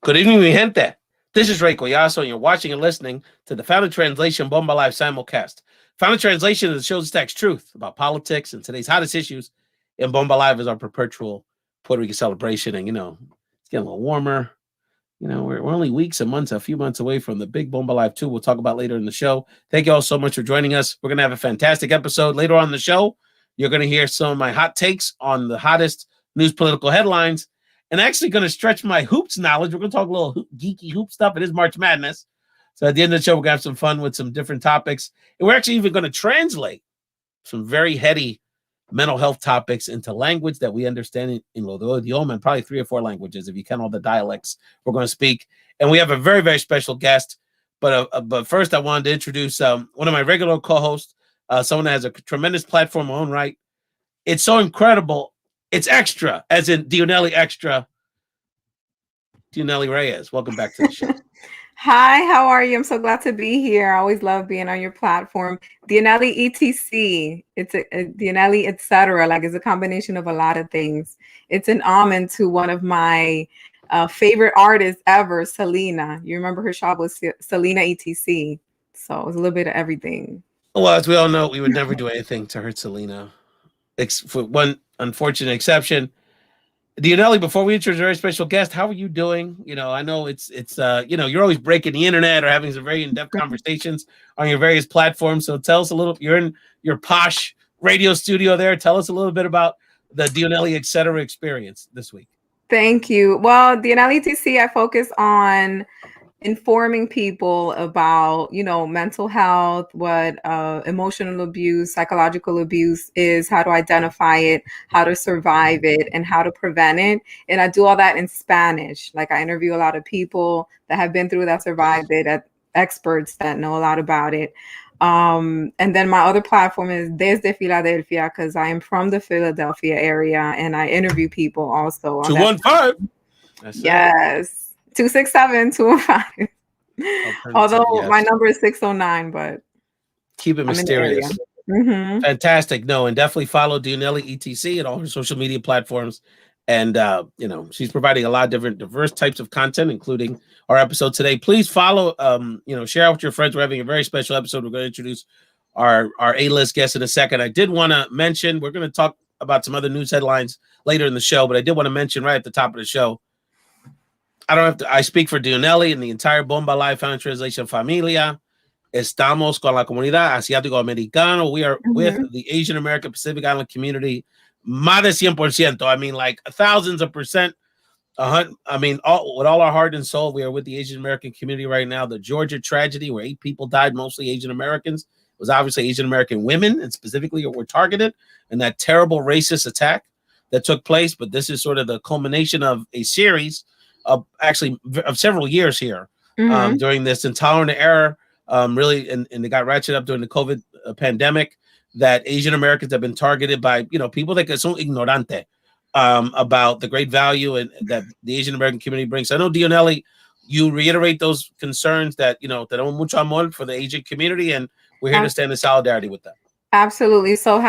Good evening, mi gente. This is Ray Collazo, and you're watching and listening to the Founded Translation Bomba Live simulcast. Founded Translation is the show that stacks truth about politics and today's hottest issues, and Bomba Live is our perpetual Puerto Rican celebration. And, it's getting a little warmer. We're only weeks and months, a few months away from the big Bomba Live 2 we'll talk about later in the show. Thank you all so much for joining us. We're going to have a fantastic episode. Later on in the show, you're going to hear some of my hot takes on the hottest news political headlines. And actually going to stretch my hoops knowledge. We're going to talk a little geeky hoop stuff. It is March Madness. So at the end of the show, we're going to have some fun with some different topics. And we're actually even going to translate some very heady mental health topics into language that we understand in lo idioma, and probably 3 or 4 languages, if you count all the dialects we're going to speak. And we have a very, very special guest. But first, I wanted to introduce one of my regular co-hosts, someone that has a tremendous platform in her own right. It's so incredible. It's extra, as in Dionely extra. Dionely Reyes, welcome back to the show. Hi, how are you? I'm so glad to be here. I always love being on your platform. Dionely ETC, it's a Dionely etc. Like it's a combination of a lot of things. It's an homage to one of my favorite artists ever, Selena. You remember her shop was Selena ETC. So it was a little bit of everything. Well, as we all know, we would never do anything to hurt Selena. For one unfortunate exception. Dionely, before we introduce a very special guest, how are you doing? I know it's you're always breaking the internet or having some very in-depth conversations on your various platforms. So tell us a little, you're in your posh radio studio there. Tell us a little bit about the Dionely etc. experience this week. Thank you. Well, Dionely ETC, I focus on informing people about, mental health, what emotional abuse, psychological abuse is, how to identify it, how to survive it, and how to prevent it. And I do all that in Spanish. Like I interview a lot of people that have been through that, survived it, experts that know a lot about it. And then my other platform is Desde Philadelphia, because I am from the Philadelphia area and I interview people also. 215. Yes. 267-215. Although my number is 609, but keep it mysterious. Mm-hmm. Fantastic. No, and definitely follow Dionely ETC at all her social media platforms. And she's providing a lot of different diverse types of content, including our episode today. Please follow, share out with your friends. We're having a very special episode. We're going to introduce our A-list guest in a second. I did want to mention, we're going to talk about some other news headlines later in the show, but I did want to mention right at the top of the show, I speak for Dionely and the entire Bomba Live Founded Translation Familia. Estamos con la comunidad asiático-americano. We are with the Asian American Pacific Island community. Más de 100%. I mean, like thousands of percent. With all our heart and soul, we are with the Asian American community right now. The Georgia tragedy, where 8 people died, mostly Asian Americans, was obviously Asian American women, and specifically were targeted in that terrible racist attack that took place. But this is sort of the culmination of a series of several years here during this intolerant era, really, and they got ratcheted up during the COVID pandemic, that Asian Americans have been targeted by, people that son ignorante about the great value and that the Asian American community brings. So I know, Dionely, you reiterate those concerns that, tenemos mucho amor for the Asian community, and we're here to stand in solidarity with them. Absolutely. So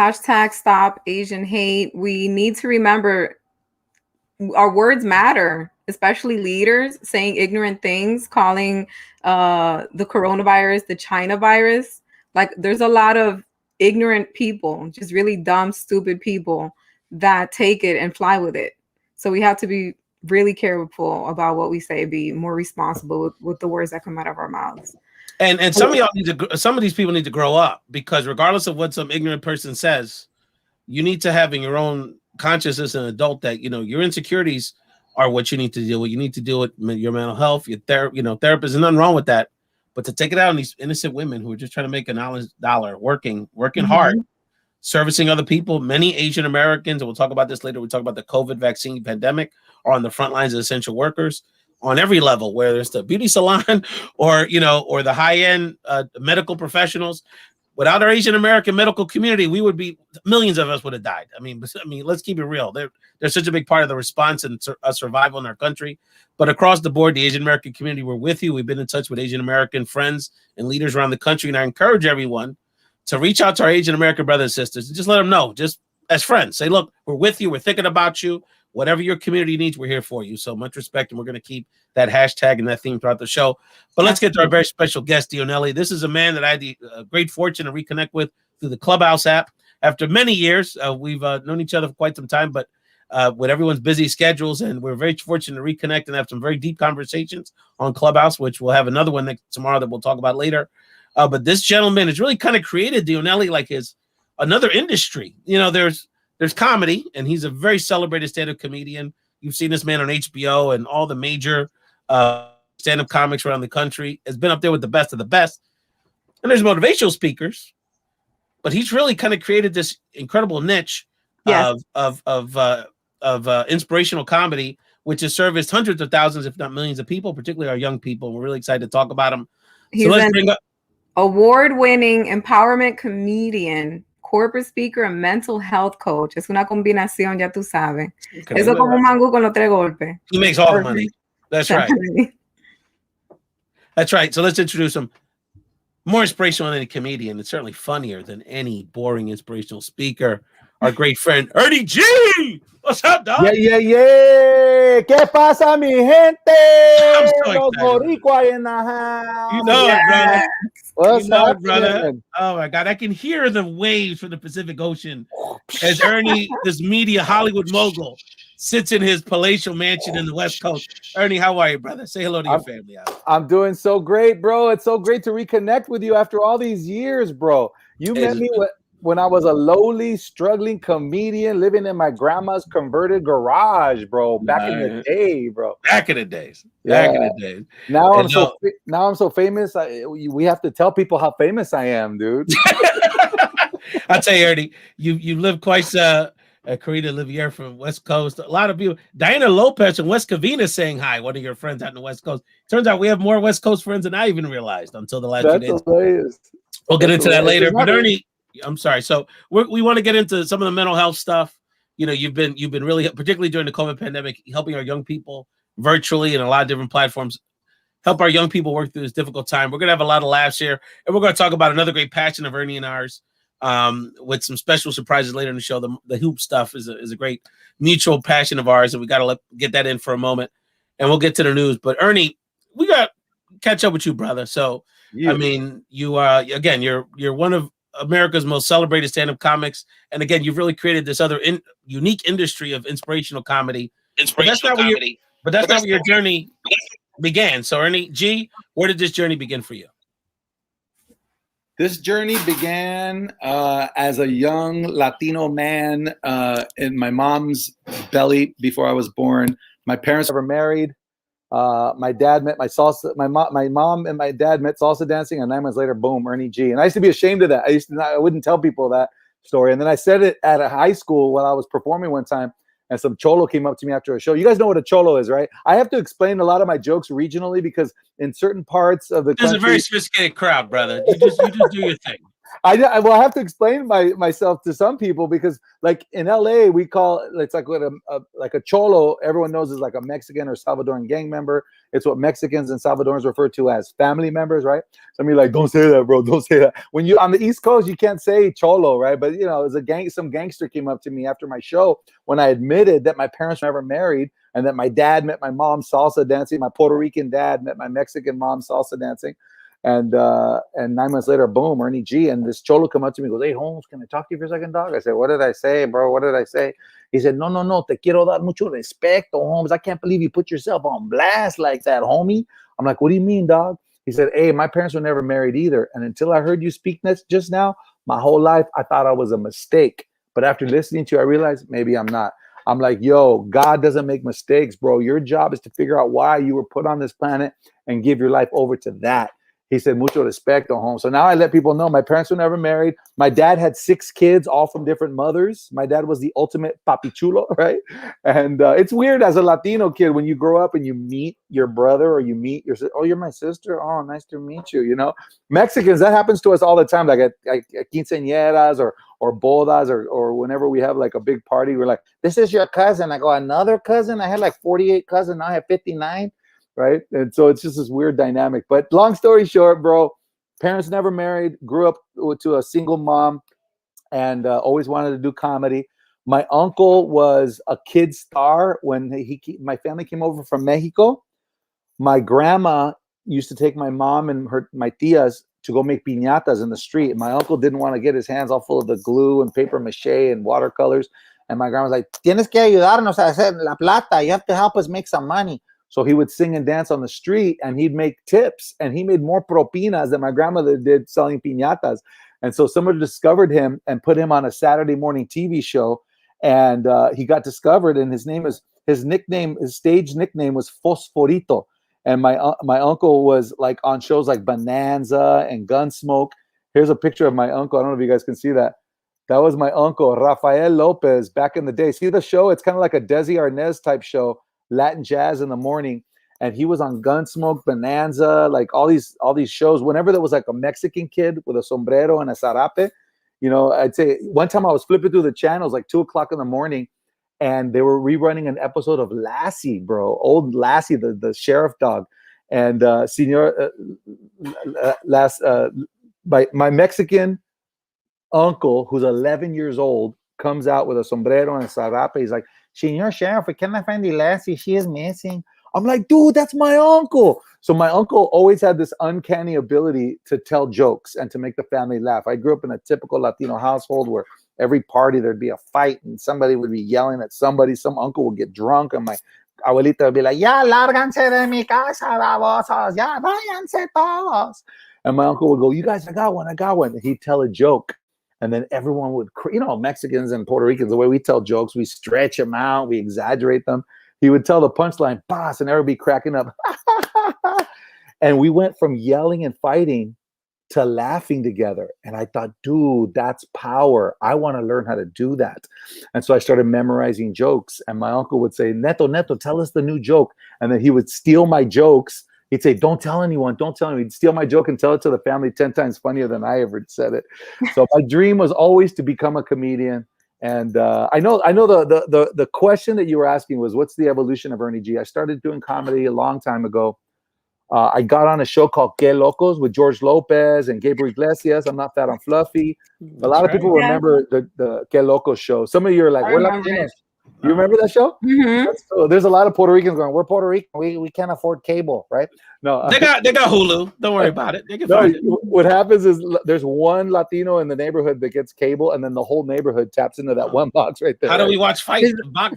#Stop Asian Hate. We need to remember our words matter, especially leaders saying ignorant things, calling the coronavirus the China virus. Like there's a lot of ignorant people, just really dumb, stupid people that take it and fly with it. So we have to be really careful about what we say, be more responsible with the words that come out of our mouths. And some of these people need to grow up, because regardless of what some ignorant person says, you need to have in your own consciousness an adult that, your insecurities are what you need to deal with. You need to deal with your mental health, your therapist. There's nothing wrong with that. But to take it out on these innocent women who are just trying to make an honest dollar, working hard, servicing other people, many Asian Americans, and we'll talk about this later, we talk about the COVID vaccine pandemic, are on the front lines of essential workers on every level, whether it's the beauty salon or the high-end medical professionals. Without our Asian American medical community, we would be, millions of us would have died. I mean, let's keep it real. They're such a big part of the response and survival in our country. But across the board, the Asian American community, we're with you. We've been in touch with Asian American friends and leaders around the country. And I encourage everyone to reach out to our Asian American brothers and sisters and just let them know, just as friends, say, look, we're with you. We're thinking about you. whatever your community needs, we're here for you. So much respect, and we're going to keep that hashtag and that theme throughout the show. But let's get to our very special guest, Dionely. This is a man that I had the great fortune to reconnect with through the Clubhouse app. After many years, we've known each other for quite some time, but with everyone's busy schedules, and we're very fortunate to reconnect and have some very deep conversations on Clubhouse, which we'll have another one tomorrow that we'll talk about later. But this gentleman has really kind of created Dionely like his another industry. You know, there's comedy, and he's a very celebrated stand-up comedian. You've seen this man on HBO and all the major stand-up comics around the country. Has been up there with the best of the best. And there's motivational speakers, but he's really kind of created this incredible niche of inspirational comedy, which has serviced hundreds of thousands, if not millions of people, particularly our young people. We're really excited to talk about him. He's an award-winning empowerment comedian, corporate speaker, and mental health coach. Es una combinación, ya tú sabes. Eso como un mangú con los tres golpes. He makes all the money. That's right. That's right. So let's introduce him. More inspirational than any comedian, and certainly funnier than any boring inspirational speaker. Our great friend Ernie G. What's up, dog? Yeah. ¿Qué pasa, mi gente? I'm so Los excited. Boricua in the house. You know it, brother. What's You know up, it, brother? Oh my God, I can hear the waves from the Pacific Ocean as Ernie, this media Hollywood mogul, sits in his palatial mansion in the West Coast. Ernie, how are you, brother? Say hello to your family. I'm doing so great, bro. It's so great to reconnect with you after all these years, bro. You met me when I was a lowly, struggling comedian living in my grandma's converted garage, bro. Back in the day, bro. Back in the days. Now I'm so famous. We have to tell people how famous I am, dude. I'll tell you, Ernie, you live quite Karina Olivier from West Coast. A lot of people. Diana Lopez from West Covina saying hi. One of your friends out in the West Coast. Turns out we have more West Coast friends than I even realized until the last few days. Hilarious. We'll get into that later. But Ernie, I'm sorry. So we want to get into some of the mental health stuff. You know, you've been really, particularly during the COVID pandemic, helping our young people virtually and a lot of different platforms, help our young people work through this difficult time. We're gonna have a lot of laughs here, and we're gonna talk about another great passion of Ernie and ours, with some special surprises later in the show. The hoop stuff is a great mutual passion of ours, and we gotta get that in for a moment, and we'll get to the news. But Ernie, we got to catch up with you, brother. So I mean, you are again, you're one of America's most celebrated stand-up comics, and again, you've really created this other unique industry of inspirational comedy. But that's not where your journey began. So Ernie G, where did this journey begin for you? This journey began as a young Latino man in my mom's belly before I was born. My parents were married. My dad met my mom and my dad met salsa dancing, and 9 months later, boom, Ernie G. And I used to be ashamed of that. I wouldn't tell people that story. And then I said it at a high school when I was performing one time, and some cholo came up to me after a show. You guys know what a cholo is, right? I have to explain a lot of my jokes regionally because in certain parts of the country, it's a very sophisticated crowd, brother. You just do your thing. I have to explain myself to some people because, like in LA, we call it's like what like a cholo. Everyone knows is like a Mexican or Salvadoran gang member. It's what Mexicans and Salvadorans refer to as family members, right? Some of you like, don't say that, bro. Don't say that. When you on the East Coast, you can't say cholo, right? But you know, some gangster came up to me after my show when I admitted that my parents were never married and that my dad met my mom salsa dancing. My Puerto Rican dad met my Mexican mom salsa dancing. And 9 months later, boom, Ernie G. And this cholo come up to me and goes, hey, Holmes, can I talk to you for a second, dog? I said, what did I say, bro? What did I say? He said, no, te quiero dar mucho respeto, Holmes. I can't believe you put yourself on blast like that, homie. I'm like, what do you mean, dog? He said, hey, my parents were never married either. And until I heard you speak just now, my whole life, I thought I was a mistake. But after listening to you, I realized maybe I'm not. I'm like, yo, God doesn't make mistakes, bro. Your job is to figure out why you were put on this planet and give your life over to that. He said, mucho respeto, home. So now I let people know my parents were never married. My dad had 6 kids, all from different mothers. My dad was the ultimate papi chulo, right? And it's weird as a Latino kid when you grow up and you meet your brother or you meet your sister. Oh, you're my sister? Oh, nice to meet you, you know? Mexicans, that happens to us all the time, like at quinceañeras or bodas or whenever we have like a big party. We're like, this is your cousin. I go, another cousin? I had like 48 cousins. Now I have 59. Right. And so it's just this weird dynamic. But long story short, bro, parents never married, grew up to a single mom and always wanted to do comedy. My uncle was a kid star when my family came over from Mexico. My grandma used to take my mom and my tias to go make piñatas in the street. My uncle didn't want to get his hands all full of the glue and paper mache and watercolors. And my grandma was like, tienes que ayudarnos a hacer la plata. You have to help us make some money. So he would sing and dance on the street, and he'd make tips, and he made more propinas than my grandmother did selling piñatas. And so somebody discovered him and put him on a Saturday morning TV show, and he got discovered, and his stage nickname was Fosforito. And my uncle was like on shows like Bonanza and Gunsmoke. Here's a picture of my uncle. I don't know if you guys can see that. That was my uncle, Rafael Lopez, back in the day. See the show? It's kind of like a Desi Arnaz type show, Latin jazz in the morning. And he was on Gunsmoke, Bonanza, like all these shows. Whenever there was like a Mexican kid with a sombrero and a zarape, I'd say one time I was flipping through the channels like 2:00 in the morning, and they were rerunning an episode of Lassie, bro, old Lassie, the sheriff dog, and my Mexican uncle, who's 11 years old, comes out with a sombrero and a zarape. He's like, "Señor Sheriff, we cannot find the Lassie. She is missing." I'm like, dude, that's my uncle. So my uncle always had this uncanny ability to tell jokes and to make the family laugh. I grew up in a typical Latino household where every party there'd be a fight and somebody would be yelling at somebody. Some uncle would get drunk and my abuelita would be like, "Ya lárganse de mi casa, babosos. Ya váyanse todos." And my uncle would go, "You guys, I got one. And he'd tell a joke. And then everyone would, Mexicans and Puerto Ricans, the way we tell jokes, we stretch them out, we exaggerate them. He would tell the punchline, boss, and everybody cracking up. And we went from yelling and fighting to laughing together. And I thought, dude, that's power. I want to learn how to do that. And so I started memorizing jokes. And my uncle would say, Neto, tell us the new joke. And then he would steal my jokes. He'd say, don't tell anyone. He'd steal my joke and tell it to the family 10 times funnier than I ever said it. So my dream was always to become a comedian. And I know the question that you were asking was, what's the evolution of Ernie G? I started doing comedy a long time ago. I got on a show called Que Locos with George Lopez and Gabriel Iglesias. I'm Not Fat, I'm Fluffy. A lot of people remember the Que Locos show. Some of you are like, we're Latinos. You remember that show? Mm-hmm. So there's a lot of Puerto Ricans going, we're Puerto Rican. We can't afford cable, right? No, they got Hulu. Don't worry about it. They can find it. What happens is there's one Latino in the neighborhood that gets cable, and then the whole neighborhood taps into that one box right there. How do we watch fights,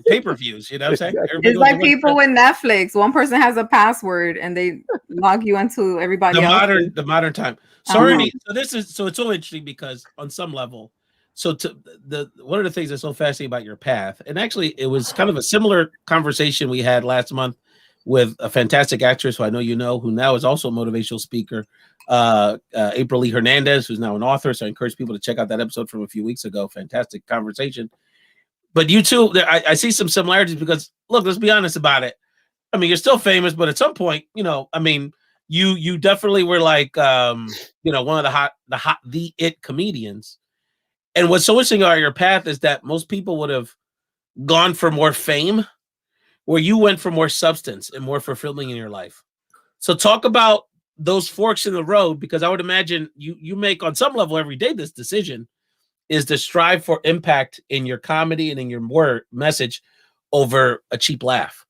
pay-per-views? You know what I'm saying? Exactly. It's like people with Netflix. One person has a password, and they log you into everybody else. The modern time. So Ernie, it's so interesting because on some level. So one of the things that's so fascinating about your path, and actually it was kind of a similar conversation we had last month with a fantastic actress who I know you know, who now is also a motivational speaker, April Lee Hernandez, who's now an author. So I encourage people to check out that episode from a few weeks ago. Fantastic conversation. But you two, I see some similarities because, look, let's be honest about it. I mean, you're still famous, but at some point, you definitely were like, one of the it comedians. And what's so interesting about your path is that most people would have gone for more fame, where you went for more substance and more fulfilling in your life. So talk about those forks in the road, because I would imagine you make on some level every day this decision is to strive for impact in your comedy and in your word message over a cheap laugh.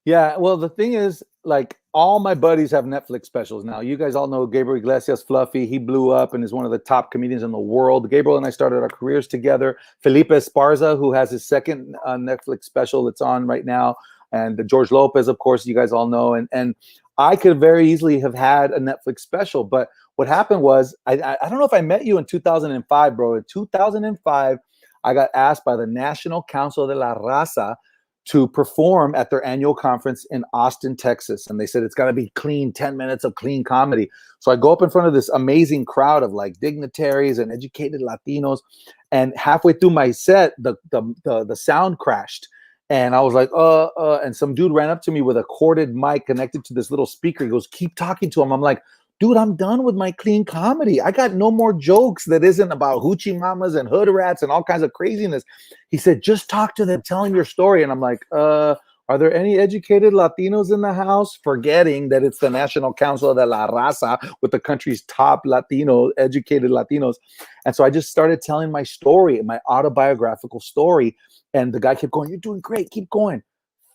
Yeah, well, the thing is, like, all my buddies have Netflix specials now. You guys all know Gabriel Iglesias, Fluffy. He blew up and is one of the top comedians in the world. Gabriel and I started our careers together. Felipe Esparza, who has his second Netflix special that's on right now. And George Lopez, of course, you guys all know. And I could very easily have had a Netflix special. But what happened was, I don't know if I met you in 2005, bro. In 2005, I got asked by the National Council de la Raza to perform at their annual conference in Austin, Texas. And they said, it's got to be clean, 10 minutes of clean comedy. So I go up in front of this amazing crowd of like dignitaries and educated Latinos. And halfway through my set, the sound crashed. And I was like, and some dude ran up to me with a corded mic connected to this little speaker. He goes, keep talking to him. I'm like, dude, I'm done with my clean comedy. I got no more jokes that isn't about hoochie mamas and hood rats and all kinds of craziness. He said, just talk to them, tell them your story. And I'm like, Are there any educated Latinos in the house? Forgetting that it's the National Council de la Raza with the country's top educated Latinos. And so I just started telling my story, my autobiographical story. And the guy kept going, "You're doing great. Keep going."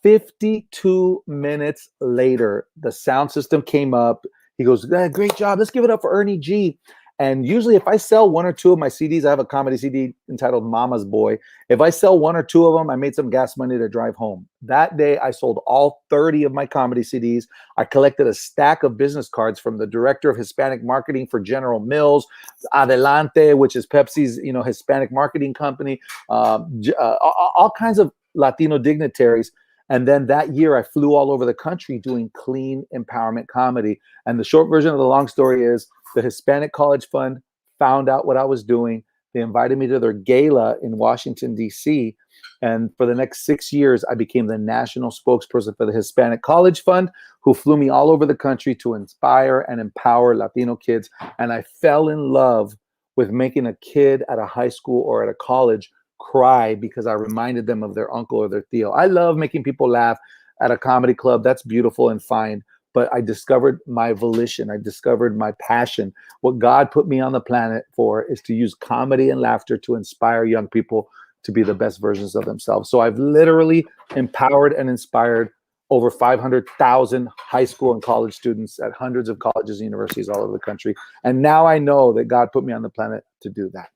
52 minutes later, the sound system came up. He goes, "Great job. Let's give it up for Ernie G." And usually if I sell one or two of my CDs, I have a comedy CD entitled Mama's Boy. If I sell one or two of them, I made some gas money to drive home. That day, I sold all 30 of my comedy CDs. I collected a stack of business cards from the director of Hispanic marketing for General Mills, Adelante, which is Pepsi's, Hispanic marketing company, all kinds of Latino dignitaries. And then that year, I flew all over the country doing clean empowerment comedy. And the short version of the long story is the Hispanic College Fund found out what I was doing. They invited me to their gala in Washington, D.C. And for the next 6 years, I became the national spokesperson for the Hispanic College Fund, who flew me all over the country to inspire and empower Latino kids. And I fell in love with making a kid at a high school or at a college cry because I reminded them of their uncle or their tío. I love making people laugh at a comedy club. That's beautiful and fine. But I discovered my volition. I discovered my passion. What God put me on the planet for is to use comedy and laughter to inspire young people to be the best versions of themselves. So I've literally empowered and inspired over 500,000 high school and college students at hundreds of colleges and universities all over the country. And now I know that God put me on the planet to do that.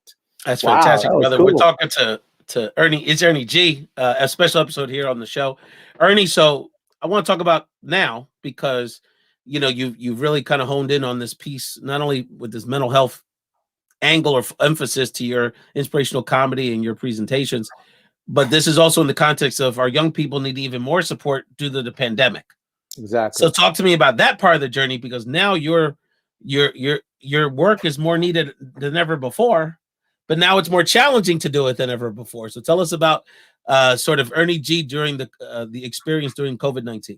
That's fantastic, that brother. cool. We're talking to Ernie. It's Ernie G, a special episode here on the show. Ernie, so I want to talk about now because you've really kind of honed in on this piece, not only with this mental health angle or emphasis to your inspirational comedy and your presentations, but this is also in the context of our young people need even more support due to the pandemic. Exactly. So talk to me about that part of the journey, because now your work is more needed than ever before, but now it's more challenging to do it than ever before. So tell us about sort of Ernie G during the experience during COVID-19.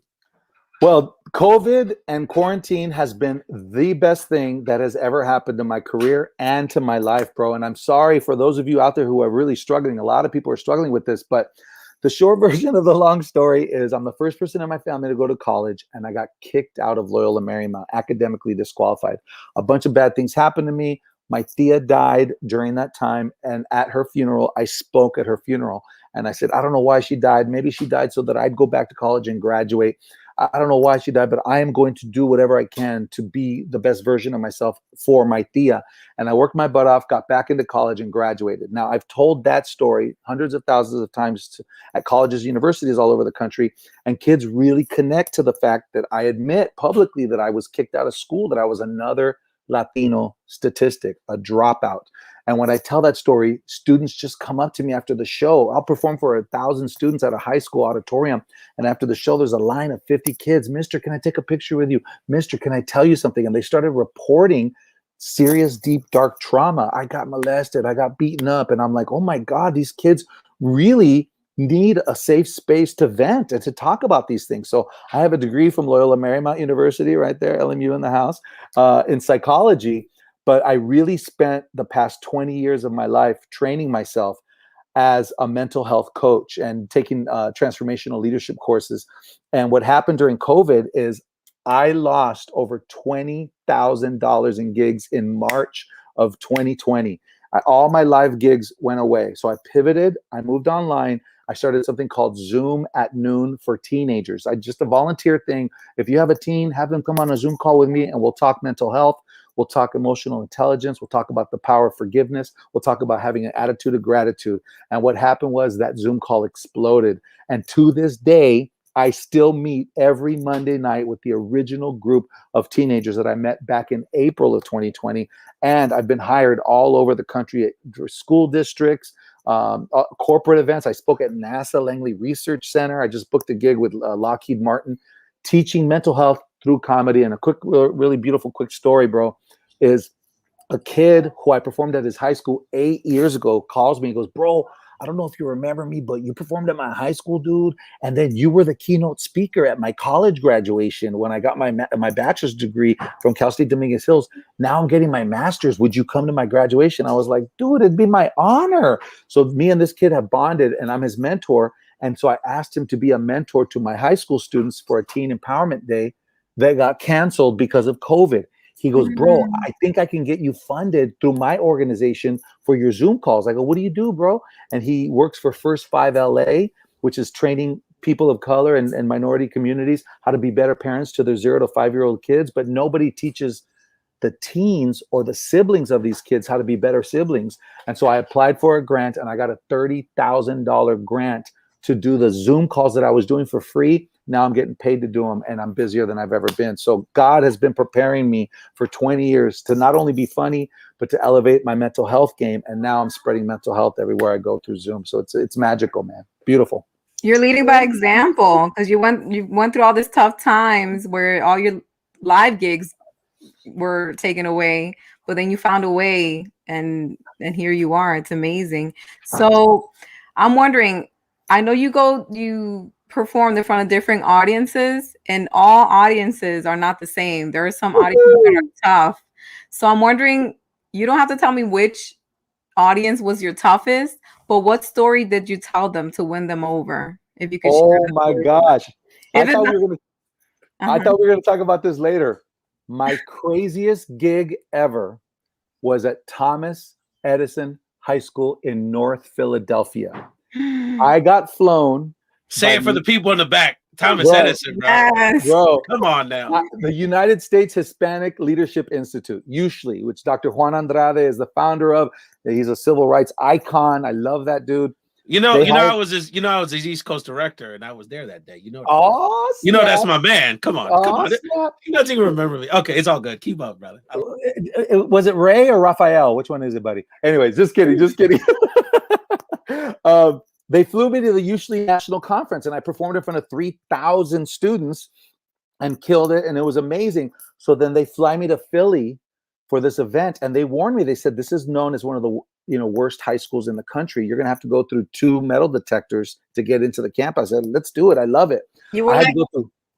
Well, COVID and quarantine has been the best thing that has ever happened to my career and to my life, bro. And I'm sorry for those of you out there who are really struggling. A lot of people are struggling with this, but the short version of the long story is I'm the first person in my family to go to college, and I got kicked out of Loyola Marymount, academically disqualified. A bunch of bad things happened to me. My tia died during that time, and at her funeral, I spoke at her funeral. And I said, I don't know why she died. Maybe she died so that I'd go back to college and graduate. I don't know why she died, but I am going to do whatever I can to be the best version of myself for my tia. And I worked my butt off, got back into college, and graduated. Now, I've told that story hundreds of thousands of times at colleges, universities all over the country, and kids really connect to the fact that I admit publicly that I was kicked out of school, that I was another Latino statistic, a dropout. And when I tell that story, students just come up to me after the show. I'll perform for 1,000 students at a high school auditorium. And after the show, there's a line of 50 kids. Mister, can I take a picture with you? Mister, can I tell you something? And they started reporting serious, deep, dark trauma. I got molested. I got beaten up. And I'm like, oh my God, these kids really need a safe space to vent and to talk about these things. So I have a degree from Loyola Marymount University right there, LMU in the house, in psychology. But I really spent the past 20 years of my life training myself as a mental health coach and taking transformational leadership courses. And what happened during COVID is I lost over $20,000 in gigs in March of 2020. All my live gigs went away. So I pivoted, I moved online. I started something called Zoom at Noon for teenagers. Just a volunteer thing. If you have a teen, have them come on a Zoom call with me and we'll talk mental health. We'll talk emotional intelligence. We'll talk about the power of forgiveness. We'll talk about having an attitude of gratitude. And what happened was that Zoom call exploded. And to this day, I still meet every Monday night with the original group of teenagers that I met back in April of 2020. And I've been hired all over the country at school districts, corporate events. I spoke at NASA Langley Research Center. I just booked a gig with Lockheed Martin, teaching mental health through comedy. And a quick, really beautiful, quick story, bro, is a kid who I performed at his high school 8 years ago calls me and goes, bro, I don't know if you remember me, but you performed at my high school, dude. And then you were the keynote speaker at my college graduation when I got my bachelor's degree from Cal State Dominguez Hills. Now I'm getting my master's. Would you come to my graduation? I was like, dude, it'd be my honor. So me and this kid have bonded, and I'm his mentor. And so I asked him to be a mentor to my high school students for a teen empowerment day that got canceled because of COVID. He goes, bro, I think I can get you funded through my organization for your Zoom calls. I go, what do you do, bro? And he works for First 5 LA, which is training people of color and minority communities how to be better parents to their 0 to 5-year-old kids. But nobody teaches the teens or the siblings of these kids how to be better siblings. And so I applied for a grant, and I got a $30,000 grant to do the Zoom calls that I was doing for free. Now I'm getting paid to do them, and I'm busier than I've ever been. So God has been preparing me for 20 years to not only be funny, but to elevate my mental health game. And now I'm spreading mental health everywhere I go through Zoom. So it's magical, man. Beautiful. You're leading by example, because you went through all this tough times where all your live gigs were taken away, but then you found a way, and here you are. It's amazing. So I'm wondering, I know you performed in front of different audiences, and all audiences are not the same. There are some audiences that are tough. So I'm wondering, you don't have to tell me which audience was your toughest, but what story did you tell them to win them over? If you could share. Oh my gosh. I thought we were going to talk about this later. My craziest gig ever was at Thomas Edison High School in North Philadelphia. I got flown. Say it for the people in the back. Thomas Edison, bro. Yes. Bro, come on now. The United States Hispanic Leadership Institute, USHLI, which Dr. Juan Andrade is the founder of. He's a civil rights icon. I love that dude. I was his East Coast director, and I was there that day. That's my man. Come on. Snap. He doesn't even remember me. Okay, it's all good. Keep up, brother. Was it Ray or Raphael? Which one is it, buddy? Anyways, just kidding. They flew me to the USHLI National Conference, and I performed in front of 3,000 students and killed it, and it was amazing. So then they fly me to Philly for this event, and they warned me. They said, this is known as one of the worst high schools in the country. You're going to have to go through 2 metal detectors to get into the campus. I said, let's do it. I love it. You were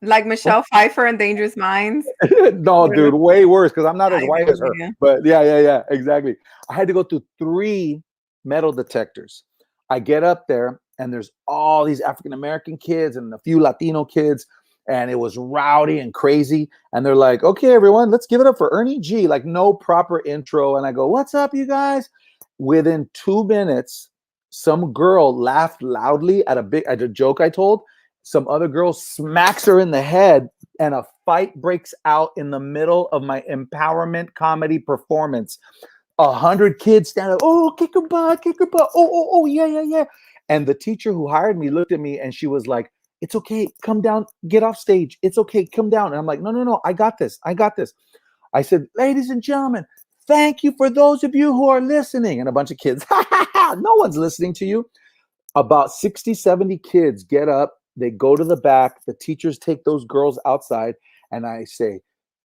like Michelle Pfeiffer in Dangerous Minds? No, dude, way worse, because I'm not as white as her. But yeah, exactly. I had to go through 3 metal detectors. I get up there, and there's all these African-American kids and a few Latino kids, and it was rowdy and crazy. And they're like, okay, everyone, let's give it up for Ernie G. Like, no proper intro. And I go, what's up, you guys? Within 2 minutes, some girl laughed loudly at a joke I told. Some other girl smacks her in the head, and a fight breaks out in the middle of my empowerment comedy performance. 100 kids stand up. Oh, kick her butt, kick her butt. Oh, yeah. And the teacher who hired me looked at me, and she was like, it's okay, come down, get off stage. It's okay, come down. And I'm like, no, I got this. I said, ladies and gentlemen, thank you for those of you who are listening. And a bunch of kids, no one's listening to you. About 60, 70 kids get up. They go to the back. The teachers take those girls outside. And I say,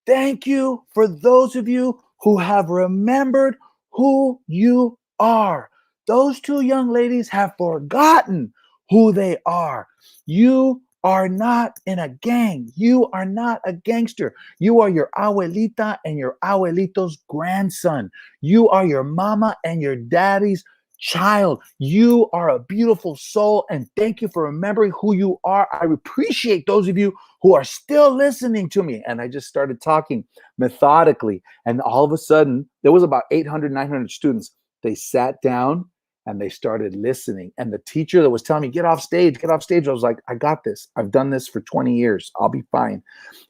thank you for those of you who have remembered who you are. Those 2 young ladies have forgotten who they are. You are not in a gang. You are not a gangster. You are your abuelita and your abuelito's grandson. You are your mama and your daddy's child. You are a beautiful soul, and thank you for remembering who you are. I appreciate those of you who are still listening to me. And I just started talking methodically, and all of a sudden there was about 800, 900 students. They sat down and they started listening. And the teacher that was telling me, get off stage, I was like, I got this. I've done this for 20 years. I'll be fine.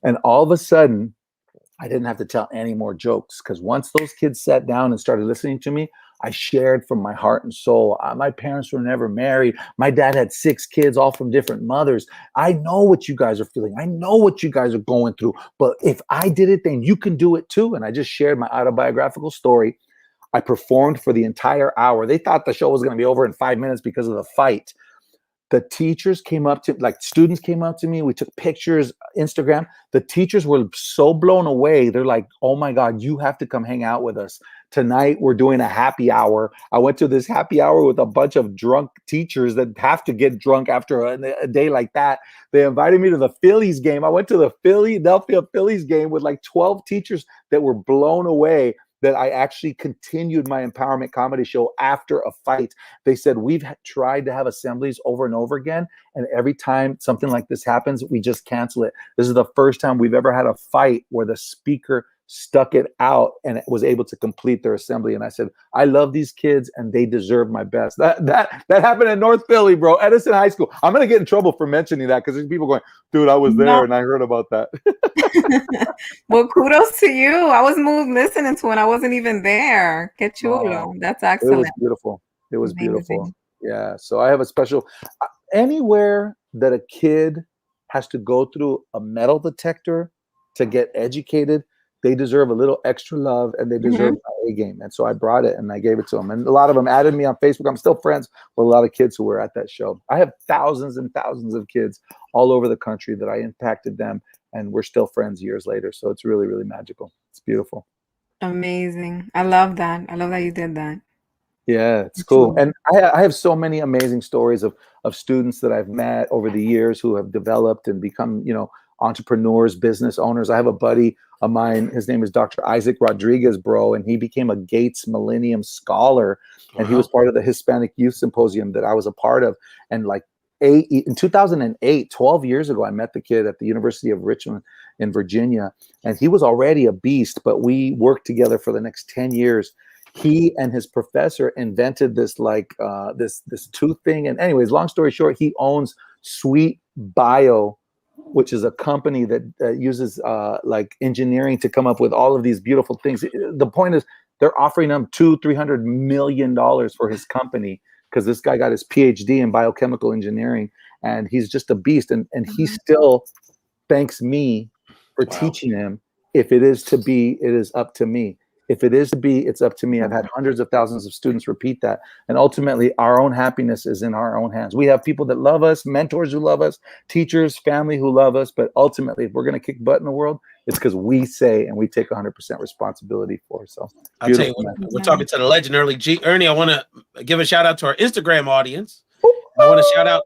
And all of a sudden, I didn't have to tell any more jokes, because once those kids sat down and started listening to me, I shared from my heart and soul. My parents were never married. My dad had 6 kids, all from different mothers. I know what you guys are feeling. I know what you guys are going through. But if I did it, then you can do it too. And I just shared my autobiographical story. I performed for the entire hour. They thought the show was going to be over in 5 minutes because of the fight. The teachers came up to, like, students came up to me. We took pictures, Instagram. The teachers were so blown away. They're like, oh my God, you have to come hang out with us. Tonight, we're doing a happy hour. I went to this happy hour with a bunch of drunk teachers that have to get drunk after a day like that. They invited me to the Phillies game. I went to the Philadelphia Phillies game with like 12 teachers that were blown away that I actually continued my empowerment comedy show after a fight. They said, we've tried to have assemblies over and over again, and every time something like this happens, we just cancel it. This is the first time we've ever had a fight where the speaker stuck it out and was able to complete their assembly. And I said, I love these kids and they deserve my best. That happened in North Philly, bro. Edison High School. I'm gonna get in trouble for mentioning that because there's people going, dude, I was there and I heard about that. Well, kudos to you. I was moved listening to it. I wasn't even there. Que chulo. That's excellent. It was beautiful. It was beautiful. Yeah. So I have a special, anywhere that a kid has to go through a metal detector to get educated, they deserve a little extra love and they deserve my A game. And so I brought it and I gave it to them. And a lot of them added me on Facebook. I'm still friends with a lot of kids who were at that show. I have thousands and thousands of kids all over the country that I impacted them, and we're still friends years later. So it's really, really magical. It's beautiful. Amazing. I love that. I love that you did that. Yeah, it's cool. And I have so many amazing stories of students that I've met over the years who have developed and become, you know, entrepreneurs, business owners. I have a buddy of mine, his name is Dr. Isaac Rodriguez, bro, and he became a Gates Millennium Scholar, and he was part of the Hispanic Youth Symposium that I was a part of. And like in 2008, 12 years ago, I met the kid at the University of Richmond in Virginia, and he was already a beast, but we worked together for the next 10 years. He and his professor invented this like this tooth thing. And anyways, long story short, he owns Sweet Bio, which is a company that uses like engineering to come up with all of these beautiful things. The point is they're offering him $200-300 million for his company because this guy got his PhD in biochemical engineering, and he's just a beast. And he still thanks me for teaching him. If it is to be, it is up to me. If it is to be, it's up to me. I've had hundreds of thousands of students repeat that. And ultimately, our own happiness is in our own hands. We have people that love us, mentors who love us, teachers, family who love us. But ultimately, if we're going to kick butt in the world, it's because we say and we take 100% responsibility for it. So I'll tell you what, we're talking to the legend Ernie G. Ernie, I want to give a shout out to our Instagram audience. I want to shout out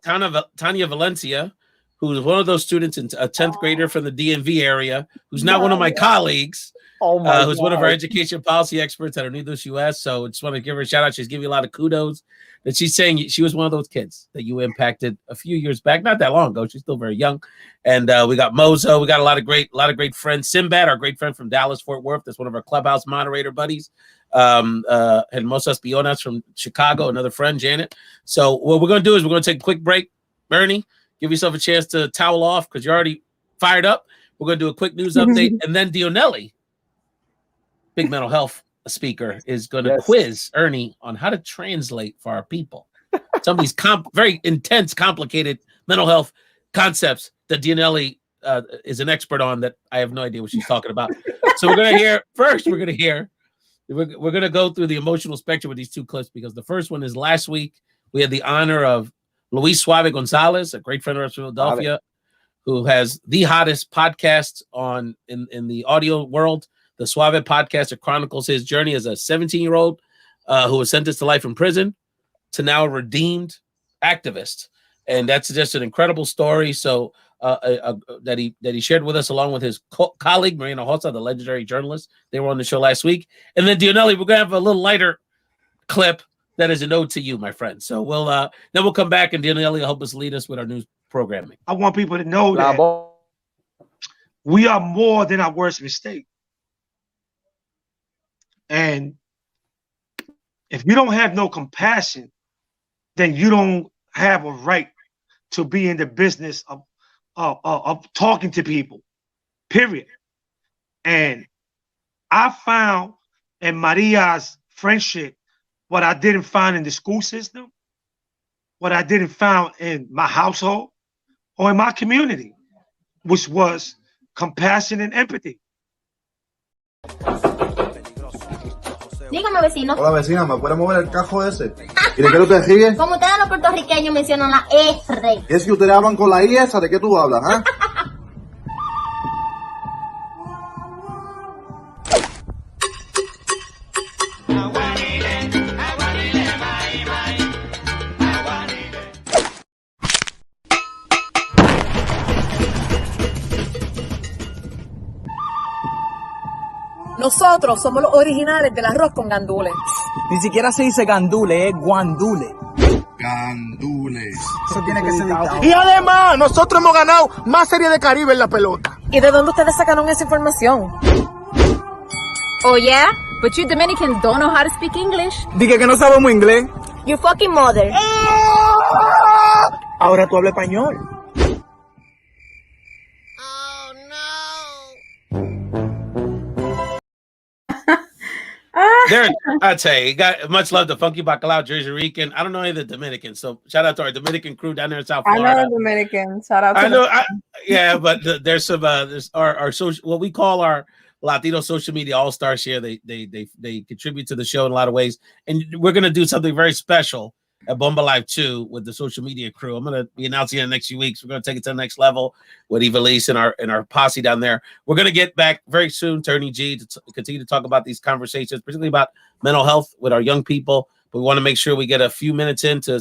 Tanya Valencia, who's one of those students, a 10th grader from the DMV area, who's now one of my colleagues. Who's one of our education policy experts at Unidos US. So I just want to give her a shout out. She's giving you a lot of kudos. And she's saying she was one of those kids that you impacted a few years back, not that long ago. She's still very young. And we got Mozo. We got a lot of great friends. Sinbad, our great friend from Dallas, Fort Worth. That's one of our clubhouse moderator buddies. And Mosas Bionas from Chicago, another friend, Janet. So what we're going to do is we're going to take a quick break. Bernie, give yourself a chance to towel off because you're already fired up. We're going to do a quick news update. And then Dionely, big mental health speaker, is going to quiz Ernie on how to translate for our people some of these very intense, complicated mental health concepts that Dionely is an expert on that I have no idea what she's talking about. So we're going to hear first. We're going to go through the emotional spectrum with these two clips because the first one is last week we had the honor of Luis Suave Gonzalez, a great friend of ours from Philadelphia, who has the hottest podcast in the audio world. The Suave podcast that chronicles his journey as a 17-year-old who was sentenced to life in prison to now a redeemed activist. And that's just an incredible story. So that he shared with us along with his colleague, Marina Hossa, the legendary journalist. They were on the show last week. And then Dionely, we're going to have a little lighter clip that is an ode to you, my friend. So then we'll come back and Dionely will help us lead us with our news programming. I want people to know that we are more than our worst mistake. And if you don't have no compassion, then you don't have a right to be in the business of talking to people, period. And I found in Maria's friendship what I didn't find in the school system, what I didn't find in my household or in my community, which was compassion and empathy. Dígame, vecino. Hola, vecina, ¿me puede mover el cajo ese? ¿Y de qué usted sigue? Como ustedes los puertorriqueños mencionan la R. ¿Es que ustedes hablan con la I esa? ¿De qué tú hablas, ah? Nosotros somos los originales del arroz con gandules. Ni siquiera se dice gandule, es guandule. Gandules. Eso tiene que ser evitado. Y además, nosotros hemos ganado más series de Caribe en la pelota. ¿Y de dónde ustedes sacaron esa información? Oh yeah? But you Dominicans don't know how to speak English. Dije que no sabemos inglés. Your fucking mother. Ahora tú hablas español. There, I tell you, got much love to Funky Bacalao, Jersey Rican. I don't know any of the Dominicans, so shout out to our Dominican crew down there in South Florida. I know the Dominicans. Shout out to I know, yeah, but there's some there's our social, what we call our Latino social media all stars here. They contribute to the show in a lot of ways, and we're gonna do something very special at Bomba Live 2 with the social media crew. I'm gonna be announcing in the next few weeks. We're gonna take it to the next level with Evilise and our posse down there. We're gonna get back very soon to Ernie G to continue to talk about these conversations, particularly about mental health with our young people. But we want to make sure we get a few minutes in to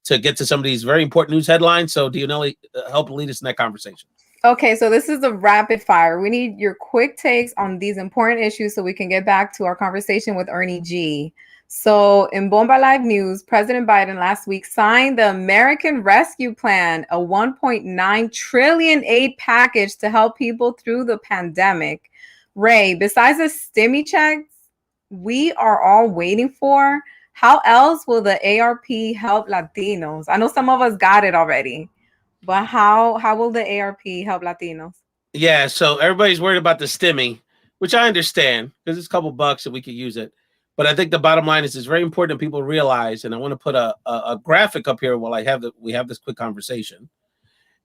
get to some of these very important news headlines. So Dionely, help lead us in that conversation. Okay, so this is a rapid fire. We need your quick takes on these important issues so we can get back to our conversation with Ernie G. So in Bomba Live News, President Biden last week signed the American Rescue Plan, a $1.9 trillion aid package to help people through the pandemic. Ray, besides the stimmy checks we are all waiting for, how else will the ARP help Latinos? I know some of us got it already, but how will the ARP help Latinos? Yeah, so everybody's worried about the stimmy, which I understand because it's a couple bucks and we could use it. But I think the bottom line is it's very important that people realize, and I want to put a graphic up here while we have this quick conversation,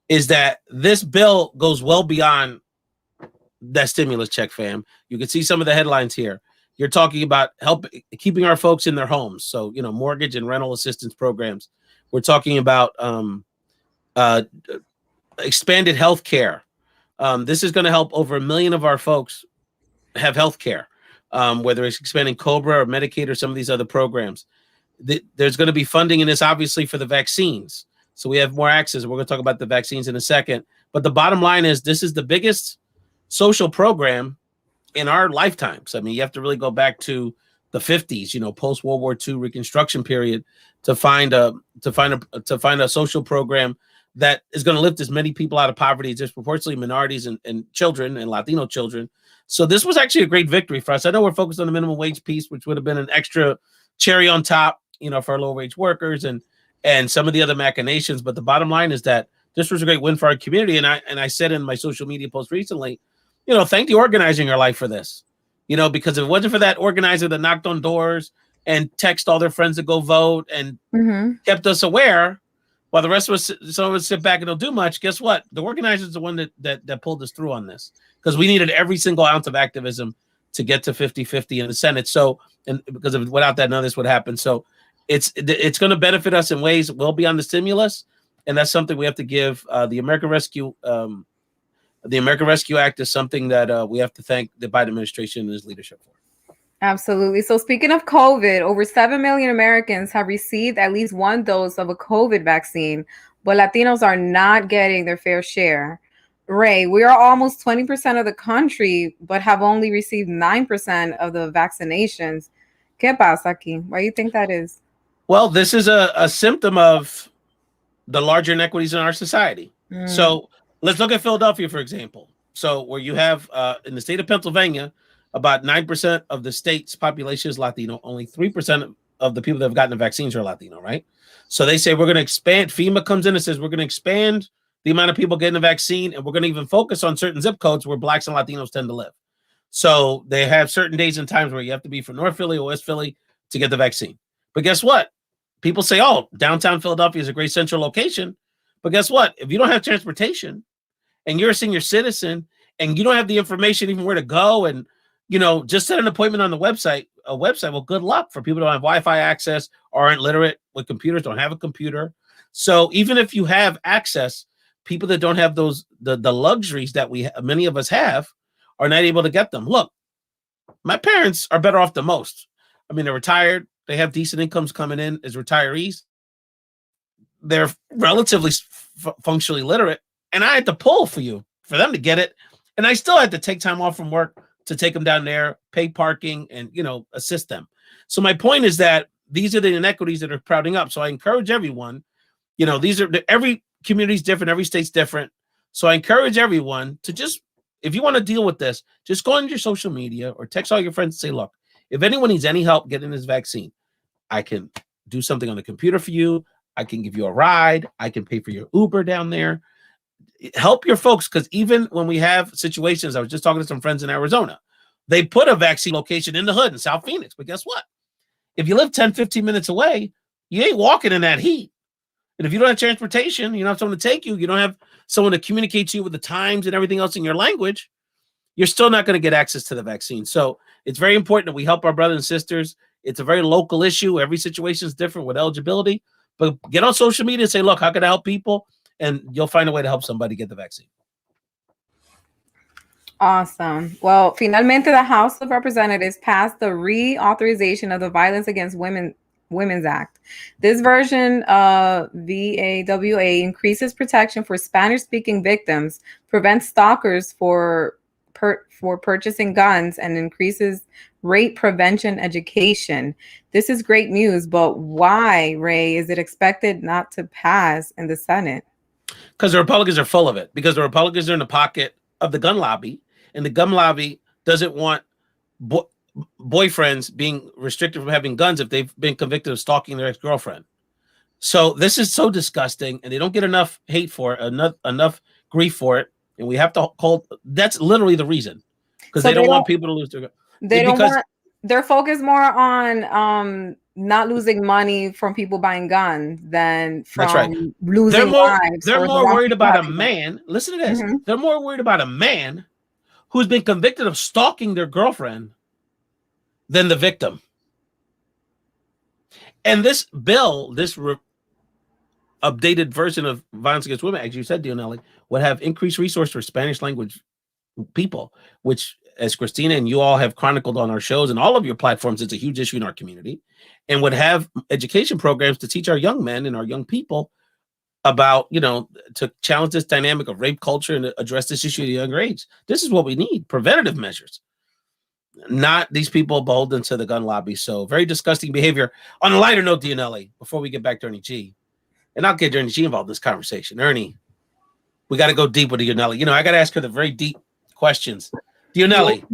is that this bill goes well beyond that stimulus check, fam. You can see some of the headlines here. You're talking about keeping our folks in their homes. So, mortgage and rental assistance programs. We're talking about expanded health care. This is going to help over 1 million of our folks have health care. Whether it's expanding COBRA or Medicaid or some of these other programs. There's going to be funding in this, obviously, for the vaccines. So we have more access. We're going to talk about the vaccines in a second. But the bottom line is this is the biggest social program in our lifetimes. I mean, you have to really go back to the 50s, post-World War II Reconstruction period to find a social program that is going to lift as many people out of poverty, disproportionately minorities and children and Latino children. So this was actually a great victory for us. I know we're focused on the minimum wage piece, which would have been an extra cherry on top, for our low wage workers and some of the other machinations. But the bottom line is that this was a great win for our community. And I said in my social media post recently, thank the organizer in your life for this, because if it wasn't for that organizer that knocked on doors and text all their friends to go vote and kept us aware, while the rest of us, some of us sit back and don't do much, guess what? The organizer is the one that pulled us through on this because we needed every single ounce of activism to get to 50-50 in the Senate. So, and because without that, none of this would happen. So it's going to benefit us in ways well beyond the stimulus. And that's something we have to give the American Rescue. The American Rescue Act is something that we have to thank the Biden administration and his leadership for. Absolutely. So speaking of COVID, over 7 million Americans have received at least one dose of a COVID vaccine, but Latinos are not getting their fair share. Ray, we are almost 20% of the country, but have only received 9% of the vaccinations. ¿Qué pasa aquí? Why do you think that is? Well, this is a symptom of the larger inequities in our society. So let's look at Philadelphia, for example. So where you have in the state of Pennsylvania, about 9% of the state's population is Latino. Only 3% of the people that have gotten the vaccines are Latino, right? So they say we're going to expand. FEMA comes in and says we're going to expand the amount of people getting the vaccine, and we're going to even focus on certain zip codes where Blacks and Latinos tend to live. So they have certain days and times where you have to be from North Philly or West Philly to get the vaccine. But guess what? People say, oh, downtown Philadelphia is a great central location. But guess what? If you don't have transportation and you're a senior citizen and you don't have the information even where to go and just set an appointment on the website. Well, good luck for people who don't have Wi-Fi access, aren't literate with computers, don't have a computer. So even if you have access, people that don't have the luxuries that many of us have are not able to get them. Look, my parents are better off than most. I mean, they're retired. They have decent incomes coming in as retirees. They're relatively functionally literate. And I had to pull for them to get it. And I still had to take time off from work to take them down there, pay parking, and assist them. So my point is that these are the inequities that are crowding up. So I encourage everyone, every community is different, every state's different. So I encourage everyone to just, if you want to deal with this, just go on your social media or text all your friends and say, look, if anyone needs any help getting this vaccine, I can do something on the computer for you. I can give you a ride. I can pay for your Uber down there. Help your folks, because even when we have situations, I was just talking to some friends in Arizona, they put a vaccine location in the hood in South Phoenix. But guess what? If you live 10, 15 minutes away, you ain't walking in that heat. And if you don't have transportation, you don't have someone to take you, you don't have someone to communicate to you with the times and everything else in your language, you're still not going to get access to the vaccine. So it's very important that we help our brothers and sisters. It's a very local issue. Every situation is different with eligibility. But get on social media and say, look, how can I help people? And you'll find a way to help somebody get the vaccine. Awesome. Well, finalmente the House of Representatives passed the reauthorization of the Violence Against Women's Act. This version of VAWA increases protection for Spanish-speaking victims, prevents stalkers for purchasing guns, and increases rape prevention education. This is great news, but why, Ray, is it expected not to pass in the Senate? Because the Republicans are full of it. Because the Republicans are in the pocket of the gun lobby, and the gun lobby doesn't want boyfriends being restricted from having guns if they've been convicted of stalking their ex-girlfriend. So this is so disgusting, and they don't get enough hate for it, enough grief for it, and we have to call. That's literally the reason, because they don't want people to lose their gun. They're focused more on not losing money from people buying guns than from losing lives. They're more worried about a man. Listen to this. Mm-hmm. They're more worried about a man who's been convicted of stalking their girlfriend than the victim. And this bill, this updated version of Violence Against Women, as you said, Dionely, would have increased resource for Spanish language people, which, as Christina and you all have chronicled on our shows and all of your platforms, it's a huge issue in our community, and would have education programs to teach our young men and our young people about, to challenge this dynamic of rape culture and address this issue at a younger age. This is what we need, preventative measures, not these people beholden to the gun lobby. So very disgusting behavior. On a lighter note, Dionely, before we get back to Ernie G, and I'll get Ernie G involved in this conversation. Ernie, we got to go deep with Dionely. I got to ask her the very deep questions. Dionely,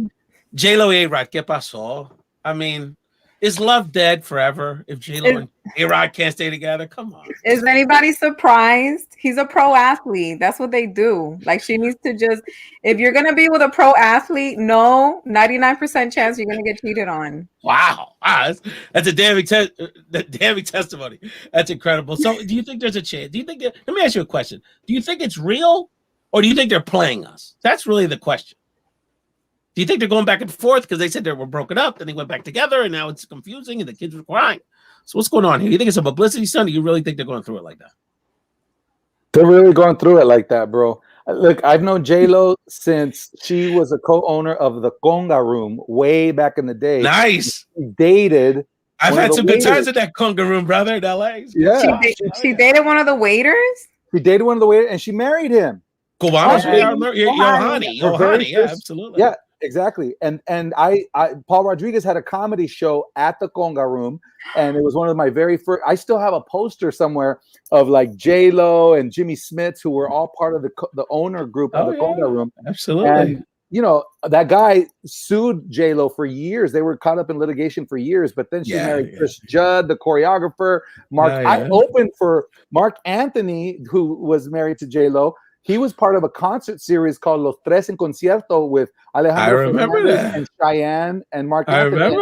J-Lo y A-Rod, ¿qué pasó? I mean, is love dead forever if J-Lo and A-Rod can't stay together? Come on. Is anybody surprised? He's a pro athlete. That's what they do. Like, she needs to just, if you're going to be with a pro athlete, 99% chance you're going to get cheated on. Wow. That's a damning testimony. That's incredible. So do you think there's a chance? Do you think let me ask you a question. Do you think it's real, or do you think they're playing us? That's really the question. Do you think they're going back and forth because they said they were broken up, then they went back together, and now it's confusing and the kids were crying? So what's going on here? You think it's a publicity stunt, or you really think they're going through it like that? They're really going through it like that, bro. Look, I've known J-Lo since she was a co-owner of the Conga Room way back in the day. Nice. She dated. I've had some good times at that Conga Room, brother, in LA. Yeah. She dated one of the waiters? She dated one of the waiters, and she married him. Yohani, yeah, absolutely. Yeah. Exactly. And Paul Rodriguez had a comedy show at the Conga Room, and it was one of my very first. I still have a poster somewhere of like J-Lo and Jimmy Smits, who were all part of the owner group of the Conga Room. Absolutely. And that guy sued J-Lo for years. They were caught up in litigation for years, but then she married Chris Judd, the choreographer. I opened for Mark Anthony, who was married to J-Lo. He was part of a concert series called Los Tres en Concierto with Alejandro Fernandez and Cheyenne and Mark Anthony.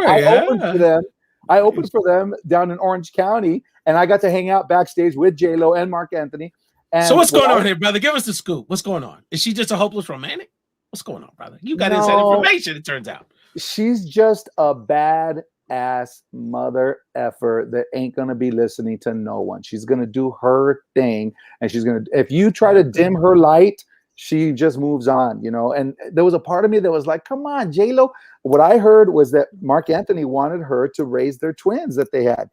I opened for them down in Orange County, and I got to hang out backstage with J-Lo and Mark Anthony. And so what's going on here, brother? Give us the scoop. What's going on? Is she just a hopeless romantic? What's going on, brother? You got inside information, it turns out. She's just a bad ass mother effer that ain't gonna be listening to no one. She's gonna do her thing, and if you try to dim her light, she just moves on, And there was a part of me that was like, come on, J-Lo. What I heard was that Mark Anthony wanted her to raise their twins that they had.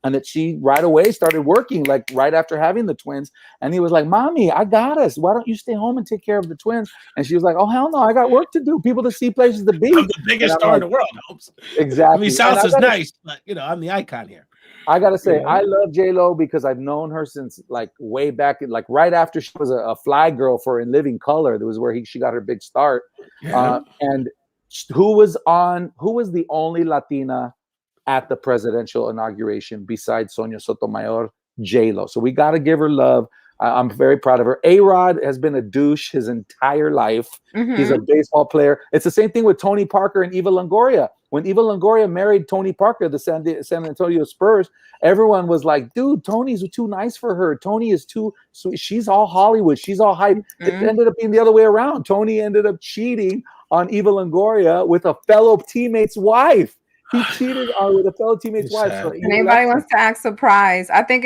And that she right away started working, like right after having the twins. And he was like, Mommy, I got us. Why don't you stay home and take care of the twins? And she was like, oh, hell no, I got work to do. People to see, places to be. I'm the biggest star in the world, Hopes. Exactly. I mean, South is nice, but I'm the icon here. I gotta say, I love J-Lo because I've known her since like way back, like right after she was a fly girl for In Living Color. That was where she got her big start. And who was the only Latina at the presidential inauguration besides Sonia Sotomayor? J-Lo. So we got to give her love. I'm very proud of her. A-Rod has been a douche his entire life. He's a baseball player. It's the same thing with Tony Parker and Eva Longoria. When Eva Longoria married Tony Parker, the San Antonio Spurs, everyone was like, dude, Tony's too nice for her. Tony is too sweet. She's all Hollywood. She's all hype. It ended up being the other way around. Tony ended up cheating on Eva Longoria with a fellow teammate's wife. He cheated with a fellow teammate's wife. So anybody wants to act surprised. I think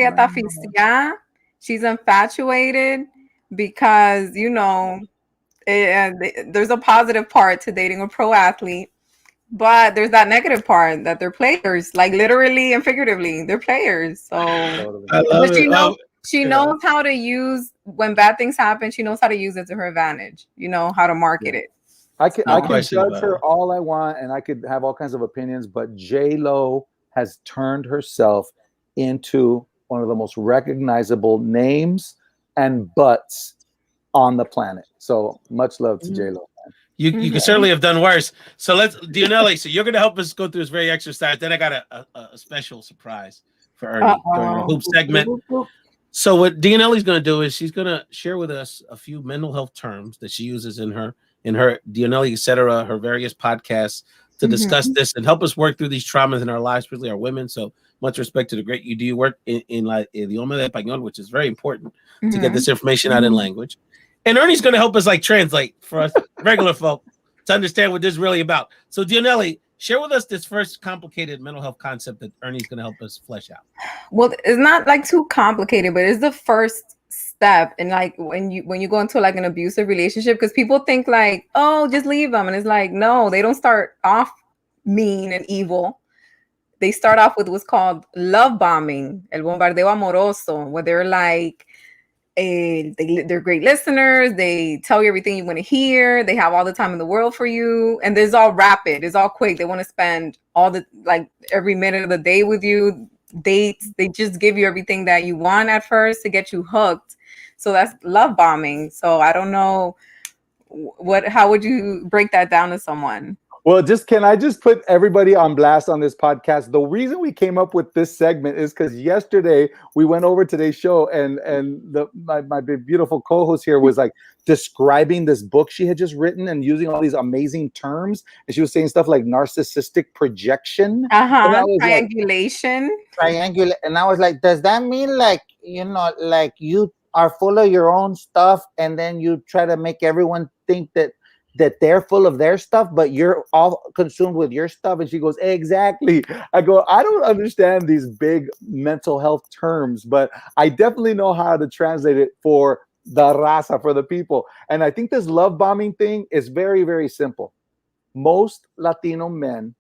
she's infatuated because, there's a positive part to dating a pro athlete, but there's that negative part that they're players, like literally and figuratively, they're players. So she knows how to use, when bad things happen, she knows how to use it to her advantage, how to market it. I can judge her all I want, and I could have all kinds of opinions, but J-Lo has turned herself into one of the most recognizable names and butts on the planet. So much love to J-Lo. You could certainly have done worse. So Dionely, so you're going to help us go through this very exercise. Then I got a special surprise for Ernie during our hoop segment. So what Dionely's going to do is she's going to share with us a few mental health terms that she uses in her Dionely, etc., her various podcasts to discuss this and help us work through these traumas in our lives, particularly our women. So much respect to the great you do work in like idioma de español, which is very important to get this information out in language. And Ernie's going to help us like translate for us regular folk to understand what this is really about. So Dionely, share with us this first complicated mental health concept that Ernie's going to help us flesh out. Well, it's not like too complicated, but it's the first step. And like when you go into like an abusive relationship, because people think like, oh, just leave them. And it's like, no, they don't start off mean and evil. They start off with what's called love bombing, el bombardeo amoroso, where they're like, they're great listeners. They tell you everything you want to hear. They have all the time in the world for you. And it's all rapid. It's all quick. They want to spend every minute of the day with you. They just give you everything that you want at first to get you hooked. So that's love bombing. So I don't know how would you break that down to someone? Well, can I just put everybody on blast on this podcast? The reason we came up with this segment is because yesterday we went over today's show and my beautiful co-host here was like describing this book she had just written and using all these amazing terms. And she was saying stuff like narcissistic projection. Triangulation. And I was like, does that mean like you are full of your own stuff and then you try to make everyone think that they're full of their stuff, but you're all consumed with your stuff? And she goes, exactly. I go, I don't understand these big mental health terms, but I definitely know how to translate it for the raza, for the people. And I think this love bombing thing is very, very simple. Most Latino men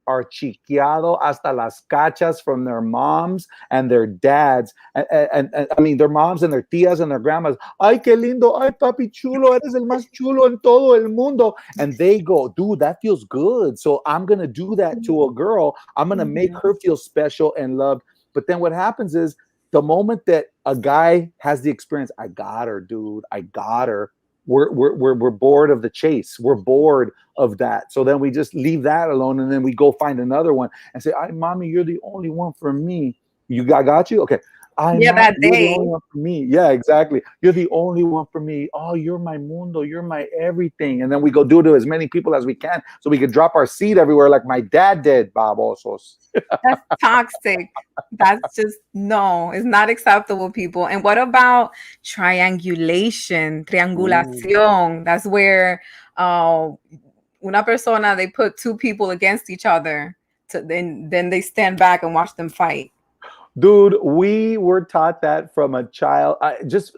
are chiqueado hasta las cachas from their moms and their dads. And I mean, their moms and their tías and their grandmas. Ay, qué lindo. Ay, papi chulo. Eres el más chulo en todo el mundo. And they go, dude, that feels good. So I'm going to do that to a girl. I'm going to make her feel special and loved. But then what happens is the moment that a guy has the experience, I got her, dude. I got her. We're bored of the chase. We're bored of that. So then we just leave that alone, and then we go find another one and say, mommy, you're the only one for me. I got you? Okay. That day. You're the only one for me. Yeah, exactly. You're the only one for me. Oh, you're my mundo. You're my everything. And then we go do it to as many people as we can so we could drop our seed everywhere like my dad did, babosos. That's toxic. That's just, no, it's not acceptable, people. And what about triangulation, triangulación? That's where una persona, they put two people against each other. Then they stand back and watch them fight. Dude, we were taught that from a child. I just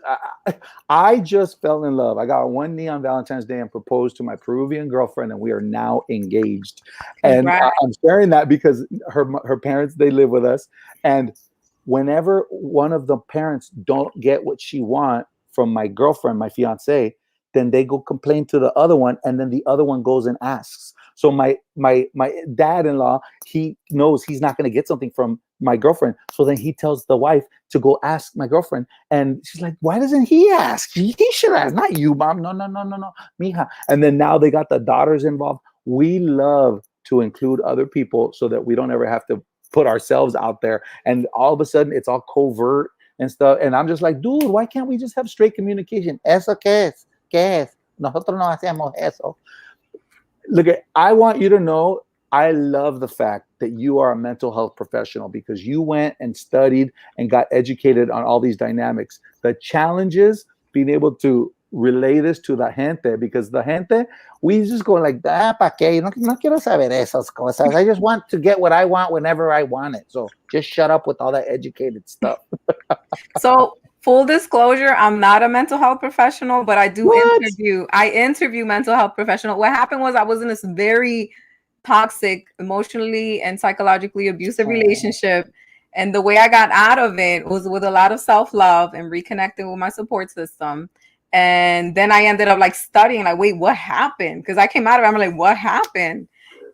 fell in love. I got on one knee on Valentine's Day and proposed to my Peruvian girlfriend, and we are now engaged. And I'm sharing that because her parents, they live with us. And whenever one of the parents don't get what she want from my girlfriend, my fiance, then they go complain to the other one, and then the other one goes and asks. So my dad-in-law, he knows he's not going to get something from my girlfriend, so then he tells the wife to go ask my girlfriend, and she's like, "Why doesn't he ask? He should ask, not you, mom. No, mija." And then now they got the daughters involved. We love to include other people so that we don't ever have to put ourselves out there, and all of a sudden it's all covert and stuff. And I'm just like, dude, why can't we just have straight communication? ¿Eso qué es? ¿Qué es? Nosotros no hacemos eso. Look, I want you to know, I love the fact that you are a mental health professional, because you went and studied and got educated on all these dynamics. The challenges, being able to relay this to the gente, because the gente, we just go like, pa qué, no quiero saber esas cosas. I just want to get what I want whenever I want it. So just shut up with all that educated stuff. So full disclosure, I'm not a mental health professional, but I do interview mental health professionals. What happened was I was in this very toxic, emotionally and psychologically abusive relationship. And the way I got out of it was with a lot of self-love and reconnecting with my support system. And then I ended up like studying, like, wait, what happened? Because I came out of it, I'm like, what happened?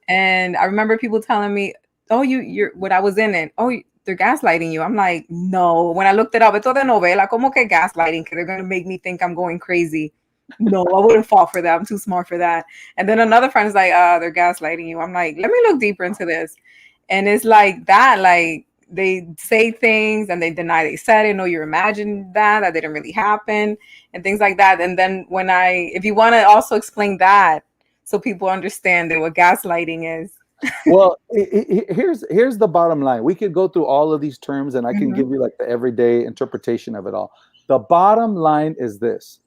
And I remember people telling me, oh, you're what I was in it. Oh, they're gaslighting you. I'm like, no. When I looked it up, it's all de novela, como que gaslighting, because they're going to make me think I'm going crazy. No, I wouldn't fall for that. I'm too smart for that. And then another friend is like, they're gaslighting you. I'm like, let me look deeper into this. And it's like that, like, they say things and they deny they said it. No, you imagined that didn't really happen, and things like that. And then if you want to also explain that so people understand what gaslighting is. Well, here's the bottom line. We could go through all of these terms, and I can give you like the everyday interpretation of it all. The bottom line is this: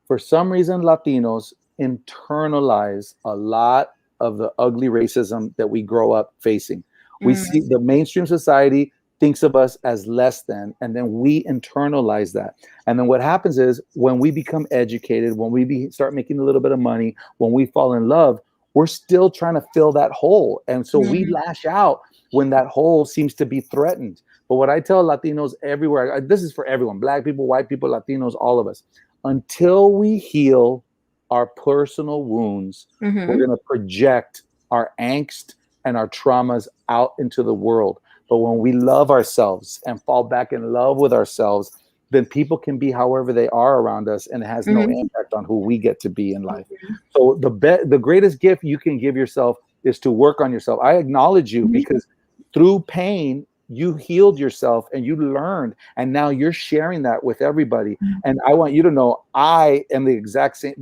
for some reason, Latinos internalize a lot of the ugly racism that we grow up facing. We see the mainstream society thinks of us as less than, and then we internalize that. And then what happens is, when we become educated, when we start making a little bit of money, when we fall in love, we're still trying to fill that hole. And so we lash out when that hole seems to be threatened. But what I tell Latinos everywhere, this is for everyone, Black people, white people, Latinos, all of us, until we heal our personal wounds, we're going to project our angst and our traumas out into the world. But when we love ourselves and fall back in love with ourselves, then people can be however they are around us, and it has no impact on who we get to be in life. So the greatest gift you can give yourself is to work on yourself. I acknowledge you, because through pain, you healed yourself and you learned, and now you're sharing that with everybody. And I want you to know, I am the exact same.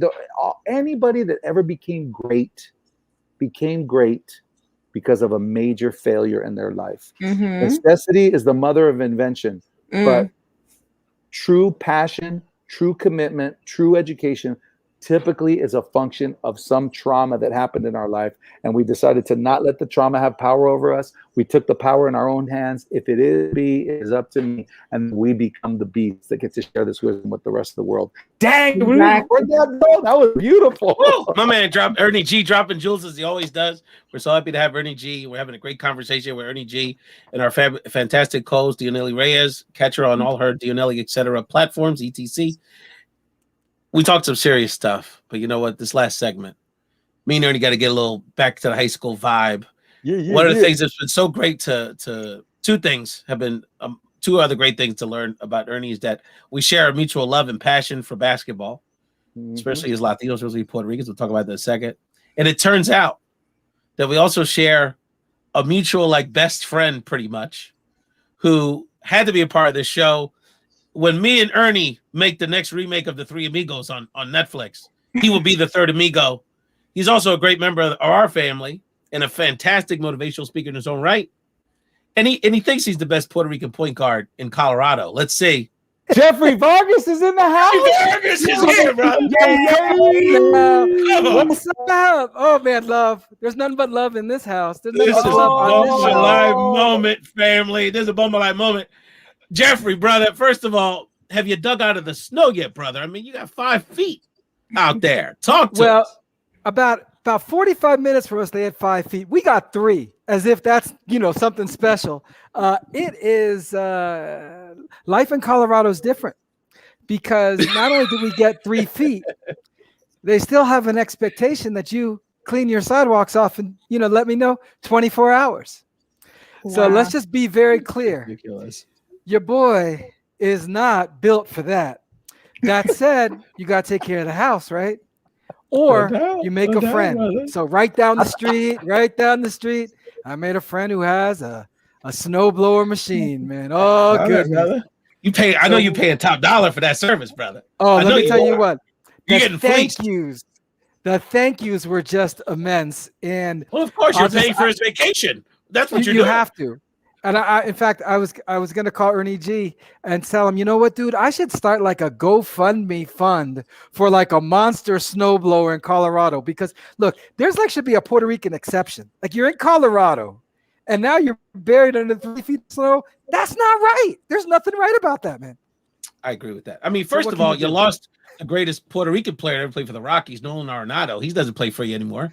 Anybody that ever became great because of a major failure in their life. Necessity is the mother of invention, but true passion, true commitment, true education typically is a function of some trauma that happened in our life, and we decided to not let the trauma have power over us. We took the power in our own hands. If it is up to me, and we become the beast that gets to share this wisdom with the rest of the world. Dang, that was beautiful. Woo! My man Ernie G dropping jewels as he always does. We're so happy to have Ernie G. We're having a great conversation with Ernie G and our fantastic co-host Dionely Reyes. Catch her on all her Dionely etc. platforms, etc. We talked some serious stuff, but you know what? This last segment, me and Ernie got to get a little back to the high school vibe. One of the things that's been so great two other great things to learn about Ernie is that we share a mutual love and passion for basketball, especially as Latinos, especially Puerto Ricans. We'll talk about that in a second. And it turns out that we also share a mutual like best friend, pretty much, who had to be a part of this show. When me and Ernie make the next remake of The Three Amigos on Netflix, he will be the third amigo. He's also a great member of our family and a fantastic motivational speaker in his own right. And he thinks he's the best Puerto Rican point guard in Colorado. Let's see. Jeffrey Vargas is in the house. Vargas is here, bro. What's up? Oh man, love. There's nothing but love in this house. There's nothing This but is a love on this show. live moment, family. This is a live moment. Jeffrey, brother, first of all, have you dug out of the snow yet, brother? I mean, you got 5 feet out there. Talk to us. About about 45 minutes from us, they had 5 feet. We got 3, as if that's, something special. It is life in Colorado is different because not only do we get 3 feet, they still have an expectation that you clean your sidewalks off and, let me know 24 hours. Wow. So let's just be very clear. Ridiculous. Your boy is not built for that. That said, you got to take care of the house, right? Or you make a friend. So right down the street, I made a friend who has a snowblower machine, man. Oh, goodness. You pay. I know you paying top dollar for that service, brother. Oh, let me tell you what. You're getting fleeced. The thank yous were just immense. And well, of course, you're paying for his vacation. That's what you're doing. You have to. And in fact, I was going to call Ernie G and tell him, you know what, dude, I should start like a GoFundMe fund for like a monster snowblower in Colorado. Because look, there's like should be a Puerto Rican exception. Like you're in Colorado and now you're buried under 3 feet of snow. That's not right. There's nothing right about that, man. I agree with that. I mean, first of all, you lost the greatest Puerto Rican player to ever play for the Rockies, Nolan Arenado. He doesn't play for you anymore.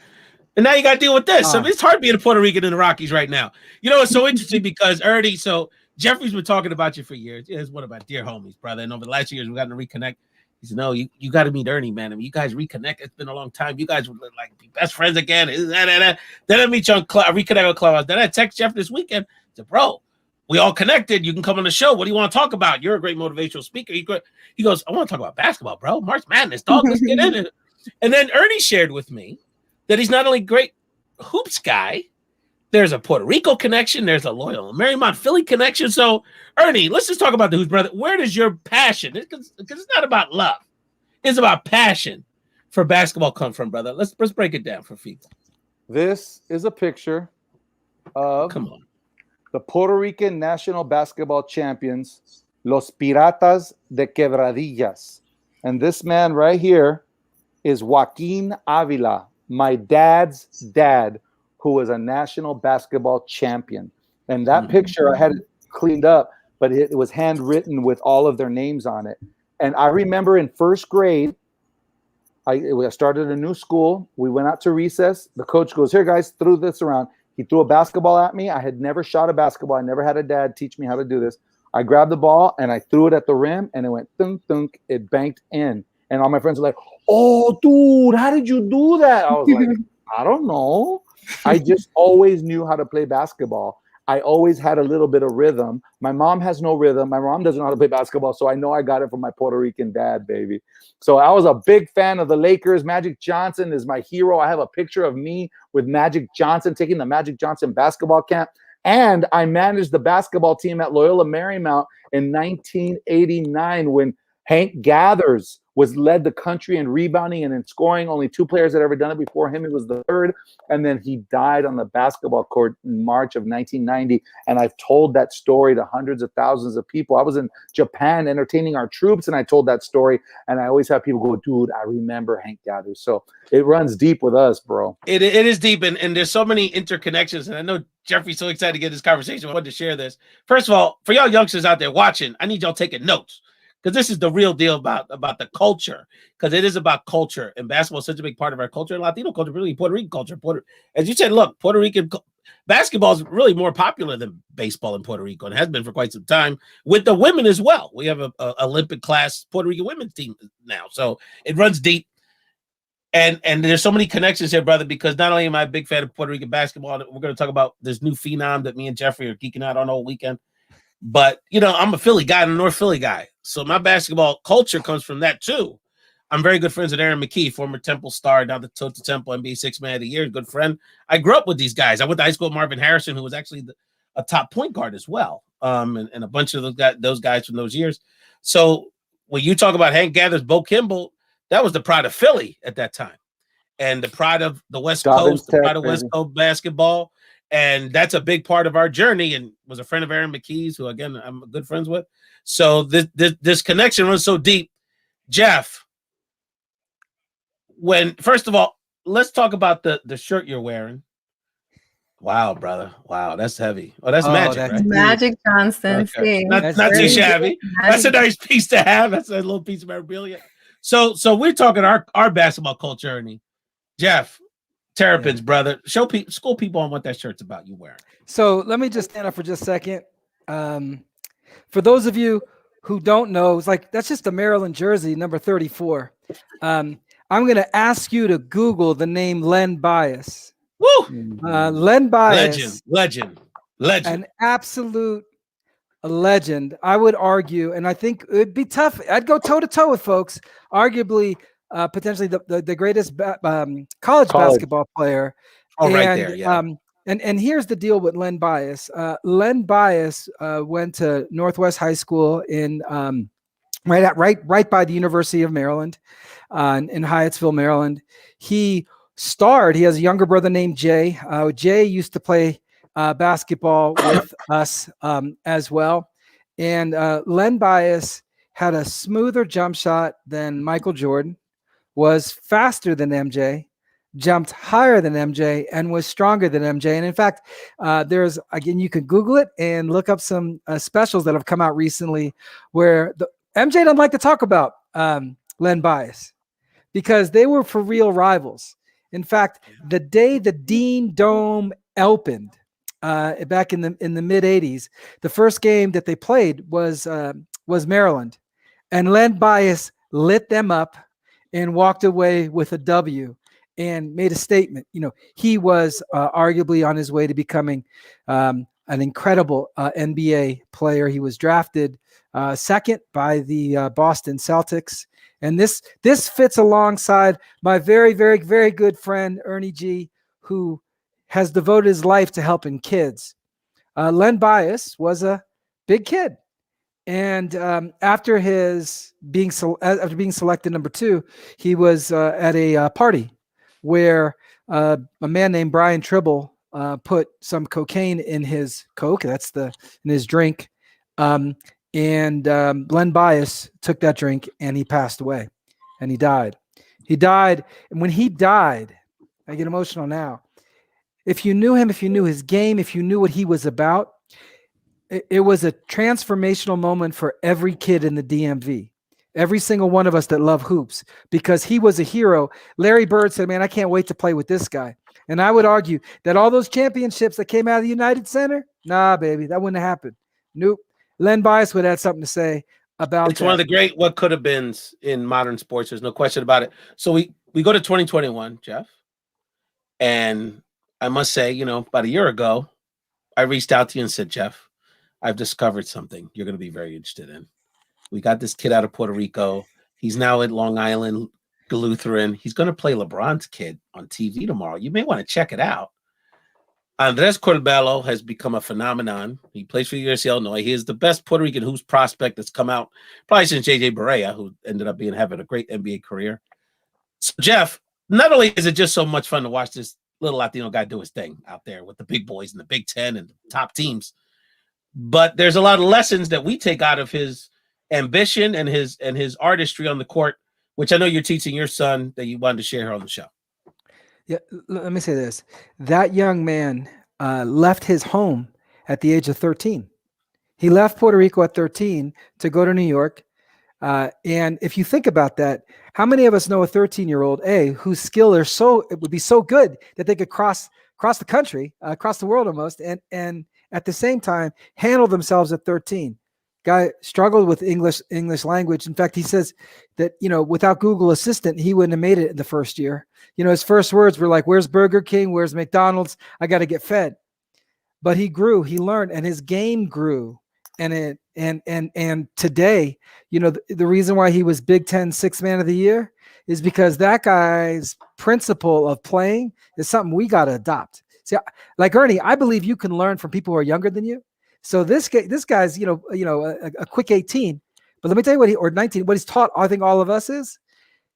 And now you got to deal with this. I mean, it's hard being a Puerto Rican in the Rockies right now. It's so interesting because Ernie, so Jeffrey's been talking about you for years. It's one of my dear homies, brother. And over the last 2 years, we've gotten to reconnect. He said, no, you got to meet Ernie, man. I mean, you guys reconnect. It's been a long time. You guys were like be best friends again. Then I meet you on reconnect with Clubhouse. Then I text Jeff this weekend. I said, bro, we all connected. You can come on the show. What do you want to talk about? You're a great motivational speaker. He goes, I want to talk about basketball, bro. March Madness, dog. Let's get in it. And then Ernie shared with me that he's not only great hoops guy, there's a Puerto Rico connection, there's a loyal Marymount Philly connection. So Ernie, let's just talk about the hoops, brother. Where does your passion, because it's not about love, it's about passion for basketball come from, brother? Let's break it down for people. This is a picture of the Puerto Rican national basketball champions, Los Piratas de Quebradillas. And this man right here is Joaquin Avila, my dad's dad, who was a national basketball champion. And that picture, I had it cleaned up, but it was handwritten with all of their names on it. And I remember in first grade, I started a new school. We went out to recess. The coach goes, here, guys, threw this around. He threw a basketball at me. I had never shot a basketball. I never had a dad teach me how to do this. I grabbed the ball and I threw it at the rim and it went thunk, thunk. It banked in. And all my friends were like, oh, dude, how did you do that? I was like, I don't know. I just always knew how to play basketball. I always had a little bit of rhythm. My mom has no rhythm. My mom doesn't know how to play basketball, so I know I got it from my Puerto Rican dad, baby. So I was a big fan of the Lakers. Magic Johnson is my hero. I have a picture of me with Magic Johnson taking the Magic Johnson basketball camp. And I managed the basketball team at Loyola Marymount in 1989 when Hank Gathers led the country in rebounding and in scoring. Only 2 players had ever done it before him. He was the third. And then he died on the basketball court in March of 1990. And I've told that story to hundreds of thousands of people. I was in Japan entertaining our troops, and I told that story. And I always have people go, dude, I remember Hank Gathers. So it runs deep with us, bro. It is deep, and there's so many interconnections. And I know Jeffrey's so excited to get this conversation. I wanted to share this. First of all, for y'all youngsters out there watching, I need y'all taking notes, because this is the real deal about the culture, because it is about culture, and basketball is such a big part of our culture, Latino culture, really Puerto Rican culture. As you said, look, Puerto Rican basketball is really more popular than baseball in Puerto Rico, and has been for quite some time with the women as well. We have a Olympic class Puerto Rican women's team now, so it runs deep. And there's so many connections here, brother, because not only am I a big fan of Puerto Rican basketball, we're going to talk about this new phenom that me and Jeffrey are geeking out on all weekend. But, I'm a Philly guy and a North Philly guy. So my basketball culture comes from that, too. I'm very good friends with Aaron McKee, former Temple star, now the Total Temple NBA 6 Man of the Year, good friend. I grew up with these guys. I went to high school with Marvin Harrison, who was actually a top point guard as well, and a bunch of those guys from those years. So when you talk about Hank Gathers, Bo Kimball, that was the pride of Philly at that time, and the pride of the West Coast, the pride of West Coast basketball. And that's a big part of our journey, and was a friend of Aaron McKee's, who, again, I'm good friends with. So this connection runs so deep. Jeff, first of all, let's talk about the shirt you're wearing. Wow, brother. Wow, that's heavy. Oh, that's magic, that's right? Magic Johnson. Okay. Not too shabby. That's a nice piece to have. That's a little piece of memorabilia. So we're talking our basketball culture, Ernie. Jeff, Terrapins, brother. Show people, school people on what that shirt's about. You wearing? So let me just stand up for just a second. For those of you who don't know, it's like that's just a Maryland jersey, number 34. I'm going to ask you to Google the name Len Bias. Woo! Len Bias, legend, an absolute legend. I would argue, and I think it'd be tough. I'd go toe to toe with folks. Arguably, potentially the greatest college basketball player. Oh, right there, yeah. And here's the deal with Len Bias. Len Bias went to Northwest High School in right by the University of Maryland, in Hyattsville, Maryland. He has a younger brother named Jay. Jay used to play basketball with us as well. And Len Bias had a smoother jump shot than Michael Jordan, was faster than MJ, jumped higher than MJ, and was stronger than MJ. And in fact, you can Google it and look up some specials that have come out recently where MJ doesn't like to talk about Len Bias because they were for real rivals. In fact, the day the Dean Dome opened back in the mid 80s, the first game that they played was Maryland, and Len Bias lit them up and walked away with a W and made a statement. He was arguably on his way to becoming an incredible NBA player. He was drafted second by the Boston Celtics. And this fits alongside my very, very, very good friend, Ernie G, who has devoted his life to helping kids. Len Bias was a big kid. And after being selected number 2, he was at a party where a man named Brian Tribble put some cocaine in his Coke. In his drink. And Len Bias took that drink and he passed away and he died. And when he died, I get emotional now. If you knew him, if you knew his game, if you knew what he was about, it was a transformational moment for every kid in the DMV. Every single one of us that love hoops, because he was a hero. Larry Bird said, man, I can't wait to play with this guy. And I would argue that all those championships that came out of the United Center, nah, baby, that wouldn't have happened. Nope. Len Bias would have something to say about It's one of the great what could have beens in modern sports. There's no question about it. So we go to 2021, Jeff. And I must say, about a year ago, I reached out to you and said, Jeff, I've discovered something you're going to be very interested in. We got this kid out of Puerto Rico. He's now at Long Island Lutheran. He's going to play LeBron's kid on TV tomorrow. You may want to check it out. Andres Corbello has become a phenomenon. He plays for USC Illinois. He is the best Puerto Rican hoops prospect that's come out probably since JJ Barea, who ended up having a great NBA career. So, Jeff, not only is it just so much fun to watch this little Latino guy do his thing out there with the big boys in the Big Ten and the top teams, but there's a lot of lessons that we take out of his ambition and his artistry on the court, which I know you're teaching your son that you wanted to share here on the show. Yeah, let me say this. That young man left his home at the age of 13. He left Puerto Rico at 13 to go to New York. And if you think about that, how many of us know a 13-year-old, whose skill it would be so good that they could cross the country, across the world almost, and at the same time handle themselves at 13. Guy struggled with English language. In fact, he says that, without Google Assistant, he wouldn't have made it in the first year. His first words were like, where's Burger King? Where's McDonald's? I got to get fed. But he grew, he learned, and his game grew. And today, the reason why he was Big Ten Sixth Man of the Year is because that guy's principle of playing is something we got to adopt. See, like Ernie, I believe you can learn from people who are younger than you. So this guy's, a quick 18, but let me tell you or 19, what he's taught, I think all of us is,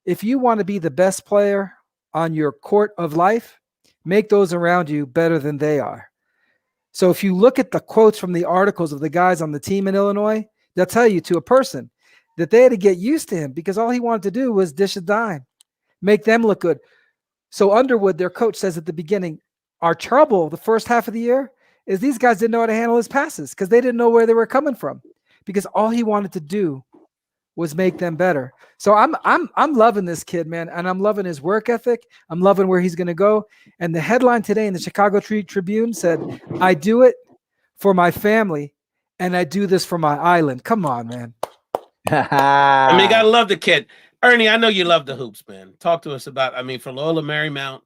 if you want to be the best player on your court of life, make those around you better than they are. So if you look at the quotes from the articles of the guys on the team in Illinois, they'll tell you to a person that they had to get used to him because all he wanted to do was dish a dime, make them look good. So Underwood, their coach, says at the beginning, our trouble the first half of the year is these guys didn't know how to handle his passes because they didn't know where they were coming from, because all he wanted to do was make them better. So I'm loving this kid, man, and I'm loving his work ethic. I'm loving where he's going to go. And the headline today in the Chicago Tribune said, "I do it for my family, and I do this for my island." Come on, man. I mean, you gotta love the kid. Ernie, I know you love the hoops, man. Talk to us about, I mean, from Loyola Marymount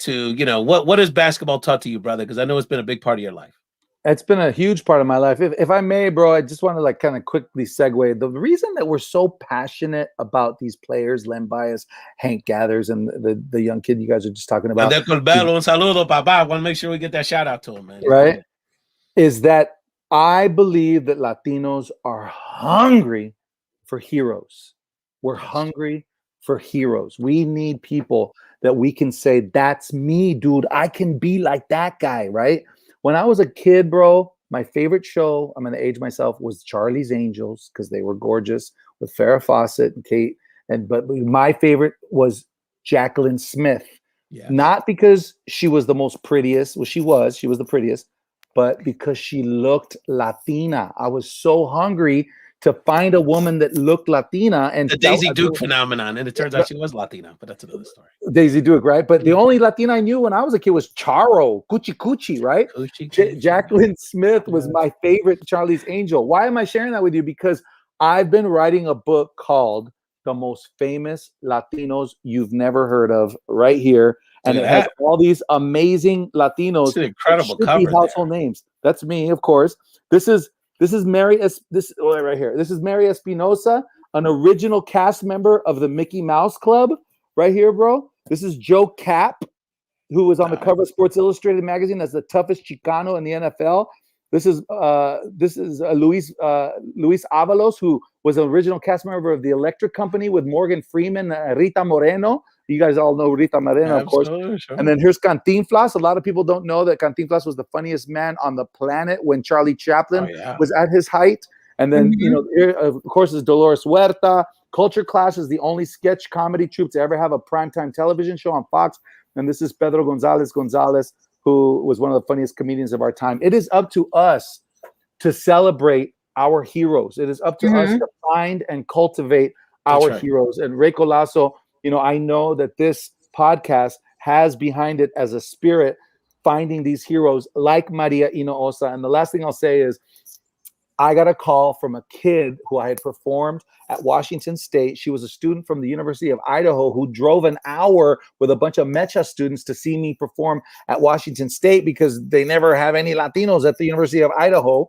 to, you know, what has basketball taught to you, brother? Because I know it's been a big part of your life. It's been a huge part of my life. If I may, bro, I just want to like kind of quickly segue. The reason that we're so passionate about these players, Len Bias, Hank Gathers, and the young kid you guys are just talking about. Corbello, un saludo, papá. I want to make sure we get that shout out to him, man. Right? Is that I believe that Latinos are hungry for heroes. We're hungry for heroes. We need people that we can say, that's me, dude. I can be like that guy, right? When I was a kid, bro, my favorite show, I'm going to age myself, was Charlie's Angels, because they were gorgeous with Farrah Fawcett and Kate. But my favorite was Jacqueline Smith. Yeah. Not because she was the most prettiest. Well, she was the prettiest, but because she looked Latina. I was so hungry to find a woman that looked Latina. And the Daisy Duke phenomenon. And it turns out she was Latina, but that's another story. Daisy Duke, right? But the only Latina I knew when I was a kid was Charo, Cuchi Cuchi, right? Jacqueline Smith was my favorite Charlie's Angel. Why am I sharing that with you? Because I've been writing a book called The Most Famous Latinos You've Never Heard of, right here. And it has all these amazing Latinos. It's an incredible cover. Household names. That's me, of course. This is Mary right here. This is Mary Espinosa, an original cast member of the Mickey Mouse Club, right here, bro. This is Joe Cap, who was on the cover of Sports Illustrated magazine as the toughest Chicano in the NFL. This is Luis Avalos, who was an original cast member of the Electric Company with Morgan Freeman, Rita Moreno. You guys all know Rita Moreno, of course. Sure. And then here's Cantinflas. A lot of people don't know that Cantinflas was the funniest man on the planet when Charlie Chaplin was at his height. And then, you know, here, of course, is Dolores Huerta. Culture Clash is the only sketch comedy troupe to ever have a primetime television show on Fox. And this is Pedro Gonzalez, who was one of the funniest comedians of our time. It is up to us to celebrate our heroes. It is up to us to find and cultivate our heroes. And Ray Collazo, you know, I know that this podcast has behind it as a spirit finding these heroes like Maria Inoosa. And the last thing I'll say is I got a call from a kid who I had performed at Washington State. She was a student from the University of Idaho who drove an hour with a bunch of Mecha students to see me perform at Washington State because they never have any Latinos at the University of Idaho.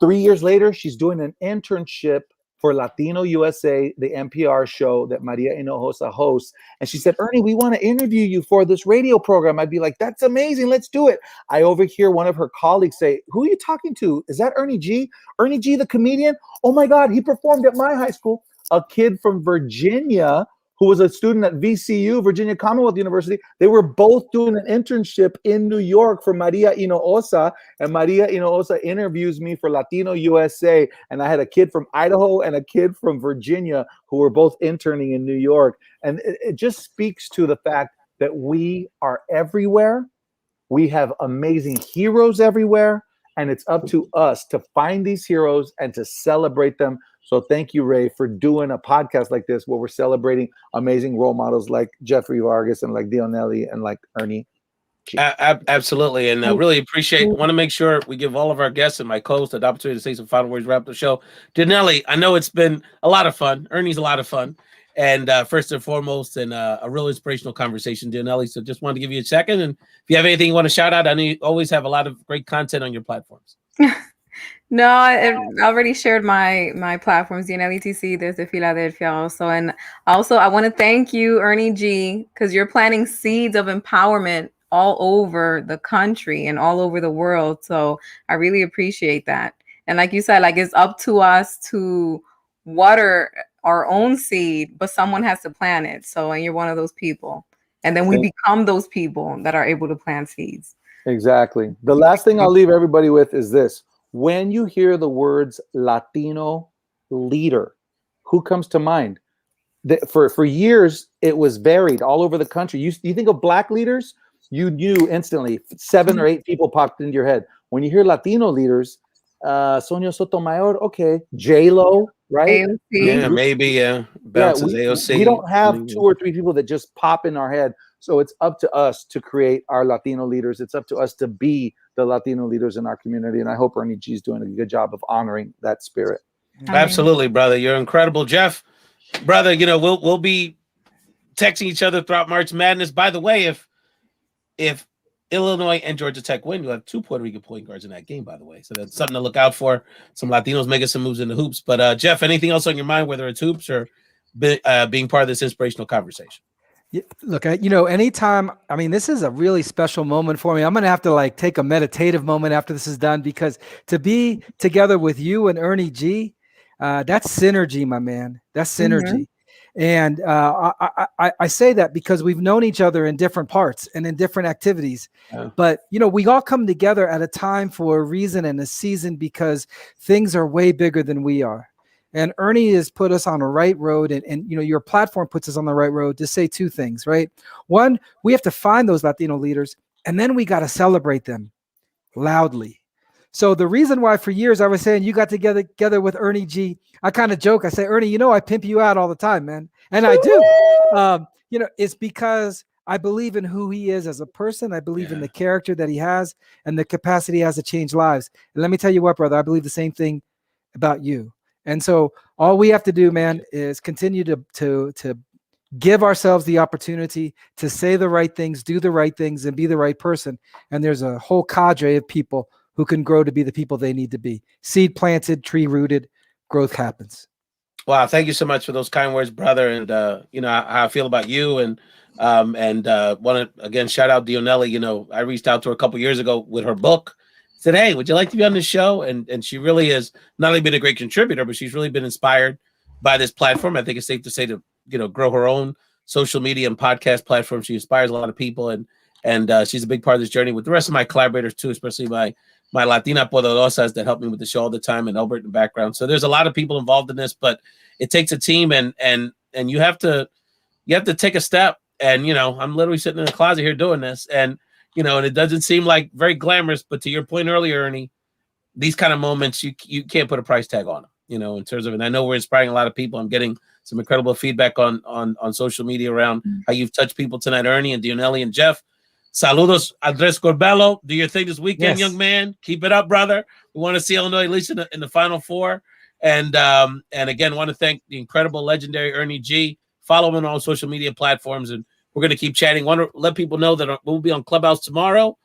3 years later, she's doing an internship for Latino USA, the NPR show that Maria Hinojosa hosts. And she said, Ernie, we want to interview you for this radio program. I'd be like, that's amazing. Let's do it. I overhear one of her colleagues say, who are you talking to? Is that Ernie G? Ernie G, the comedian? Oh my God, he performed at my high school. A kid from Virginia who was a student at VCU, Virginia Commonwealth University. They were both doing an internship in New York for Maria Inoosa, and Maria Inoosa interviews me for Latino USA, and I had a kid from Idaho and a kid from Virginia who were both interning in New York. And it just speaks to the fact that we are everywhere. We have amazing heroes everywhere, and it's up to us to find these heroes and to celebrate them. So thank you, Ray, for doing a podcast like this where we're celebrating amazing role models like Jeffrey Vargas and like Dionely and like Ernie G. Absolutely. And I really want to make sure we give all of our guests and my co-host the opportunity to say some final words, wrap the show. Dionely, I know it's been a lot of fun. Ernie's a lot of fun. And first and foremost, and a real inspirational conversation, Dionely. So just wanted to give you a second. And if you have anything you want to shout out, I know you always have a lot of great content on your platforms. No, I already shared my platforms, Dionely TC, there's the Philadelphia also. And also I want to thank you, Ernie G, because you're planting seeds of empowerment all over the country and all over the world. So I really appreciate that. And like you said, like it's up to us to water our own seed, but someone has to plant it. So, and you're one of those people. And then we become those people that are able to plant seeds. Exactly. The last thing I'll leave everybody with is this. When you hear the words Latino leader, who comes to mind? For years, it was varied all over the country. You think of Black leaders, you knew instantly 7 or 8 people popped into your head. When you hear Latino leaders, Sonia Sotomayor, okay, J-Lo, right? AOC. Yeah, maybe. Yeah, bounces AOC. We don't have 2 or 3 people that just pop in our head. So it's up to us to create our Latino leaders. It's up to us to be the Latino leaders in our community. And I hope Ernie G is doing a good job of honoring that spirit. Absolutely, brother. You're incredible, Jeff. Brother, you know, we'll be texting each other throughout March Madness. By the way, if Illinois and Georgia Tech win, you'll have 2 Puerto Rican point guards in that game, by the way. So that's something to look out for. Some Latinos making some moves in the hoops. But Jeff, anything else on your mind, whether it's hoops or being part of this inspirational conversation? Yeah, look, anytime, I mean, this is a really special moment for me. I'm going to have to like take a meditative moment after this is done, because to be together with you and Ernie G, that's synergy, my man. That's synergy. And I say that because we've known each other in different parts and in different activities. But, we all come together at a time for a reason and a season, because things are way bigger than we are. And Ernie has put us on the right road, and your platform puts us on the right road to say 2 things, right? One, we have to find those Latino leaders, and then we got to celebrate them loudly. So the reason why for years I was saying you got together with Ernie G, I kind of joke. I say, Ernie, I pimp you out all the time, man. And I do. It's because I believe in who he is as a person. I believe in the character that he has and the capacity he has to change lives. And let me tell you what, brother, I believe the same thing about you. And so all we have to do, man, is continue to give ourselves the opportunity to say the right things, do the right things, and be the right person. And there's a whole cadre of people who can grow to be the people they need to be. Seed planted, tree rooted, growth happens. Wow, thank you so much for those kind words, brother. And how I feel about you, and want to again shout out Dionely. I reached out to her a couple years ago with her book. Said, hey, would you like to be on the show? And she really has not only been a great contributor, but she's really been inspired by this platform. I think it's safe to say to grow her own social media and podcast platform. She inspires a lot of people, and she's a big part of this journey with the rest of my collaborators too, especially my Latina Poderosas that help me with the show all the time, and Albert in the background. So there's a lot of people involved in this, but it takes a team, and you have to take a step. And I'm literally sitting in the closet here doing this, and it doesn't seem like very glamorous, but to your point earlier, Ernie, these kind of moments, you can't put a price tag on them, in terms of, and I know we're inspiring a lot of people. I'm getting some incredible feedback on social media around how you've touched people tonight, Ernie and Dionely and Jeff. Saludos, Andres Corbello. Do your thing this weekend, young man. Keep it up, brother. We want to see Illinois at least in the Final Four. And again, want to thank the incredible, legendary Ernie G. Follow him on all social media platforms, and we're going to keep chatting. Want to let people know that we'll be on Clubhouse tomorrow,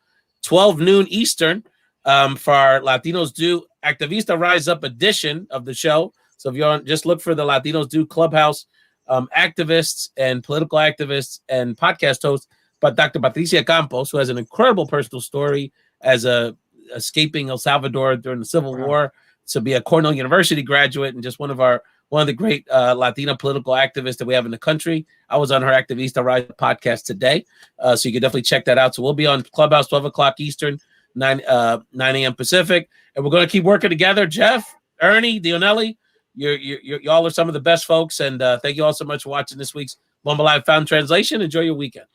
12 noon Eastern, for our Latinos Do Activista Rise Up edition of the show. So if you're on, just look for the Latinos Do Clubhouse activists and political activists and podcast hosts, but Dr. Patricia Campos, who has an incredible personal story as escaping El Salvador during the Civil War, to be a Cornell University graduate and just one of the great Latina political activists that we have in the country. I was on her Activista Rise podcast today, so you can definitely check that out. So we'll be on Clubhouse 12 o'clock Eastern, 9 a.m. Pacific, and we're going to keep working together. Jeff, Ernie, Dionely, y'all are some of the best folks, and thank you all so much for watching this week's Bomba Live Found Translation. Enjoy your weekend.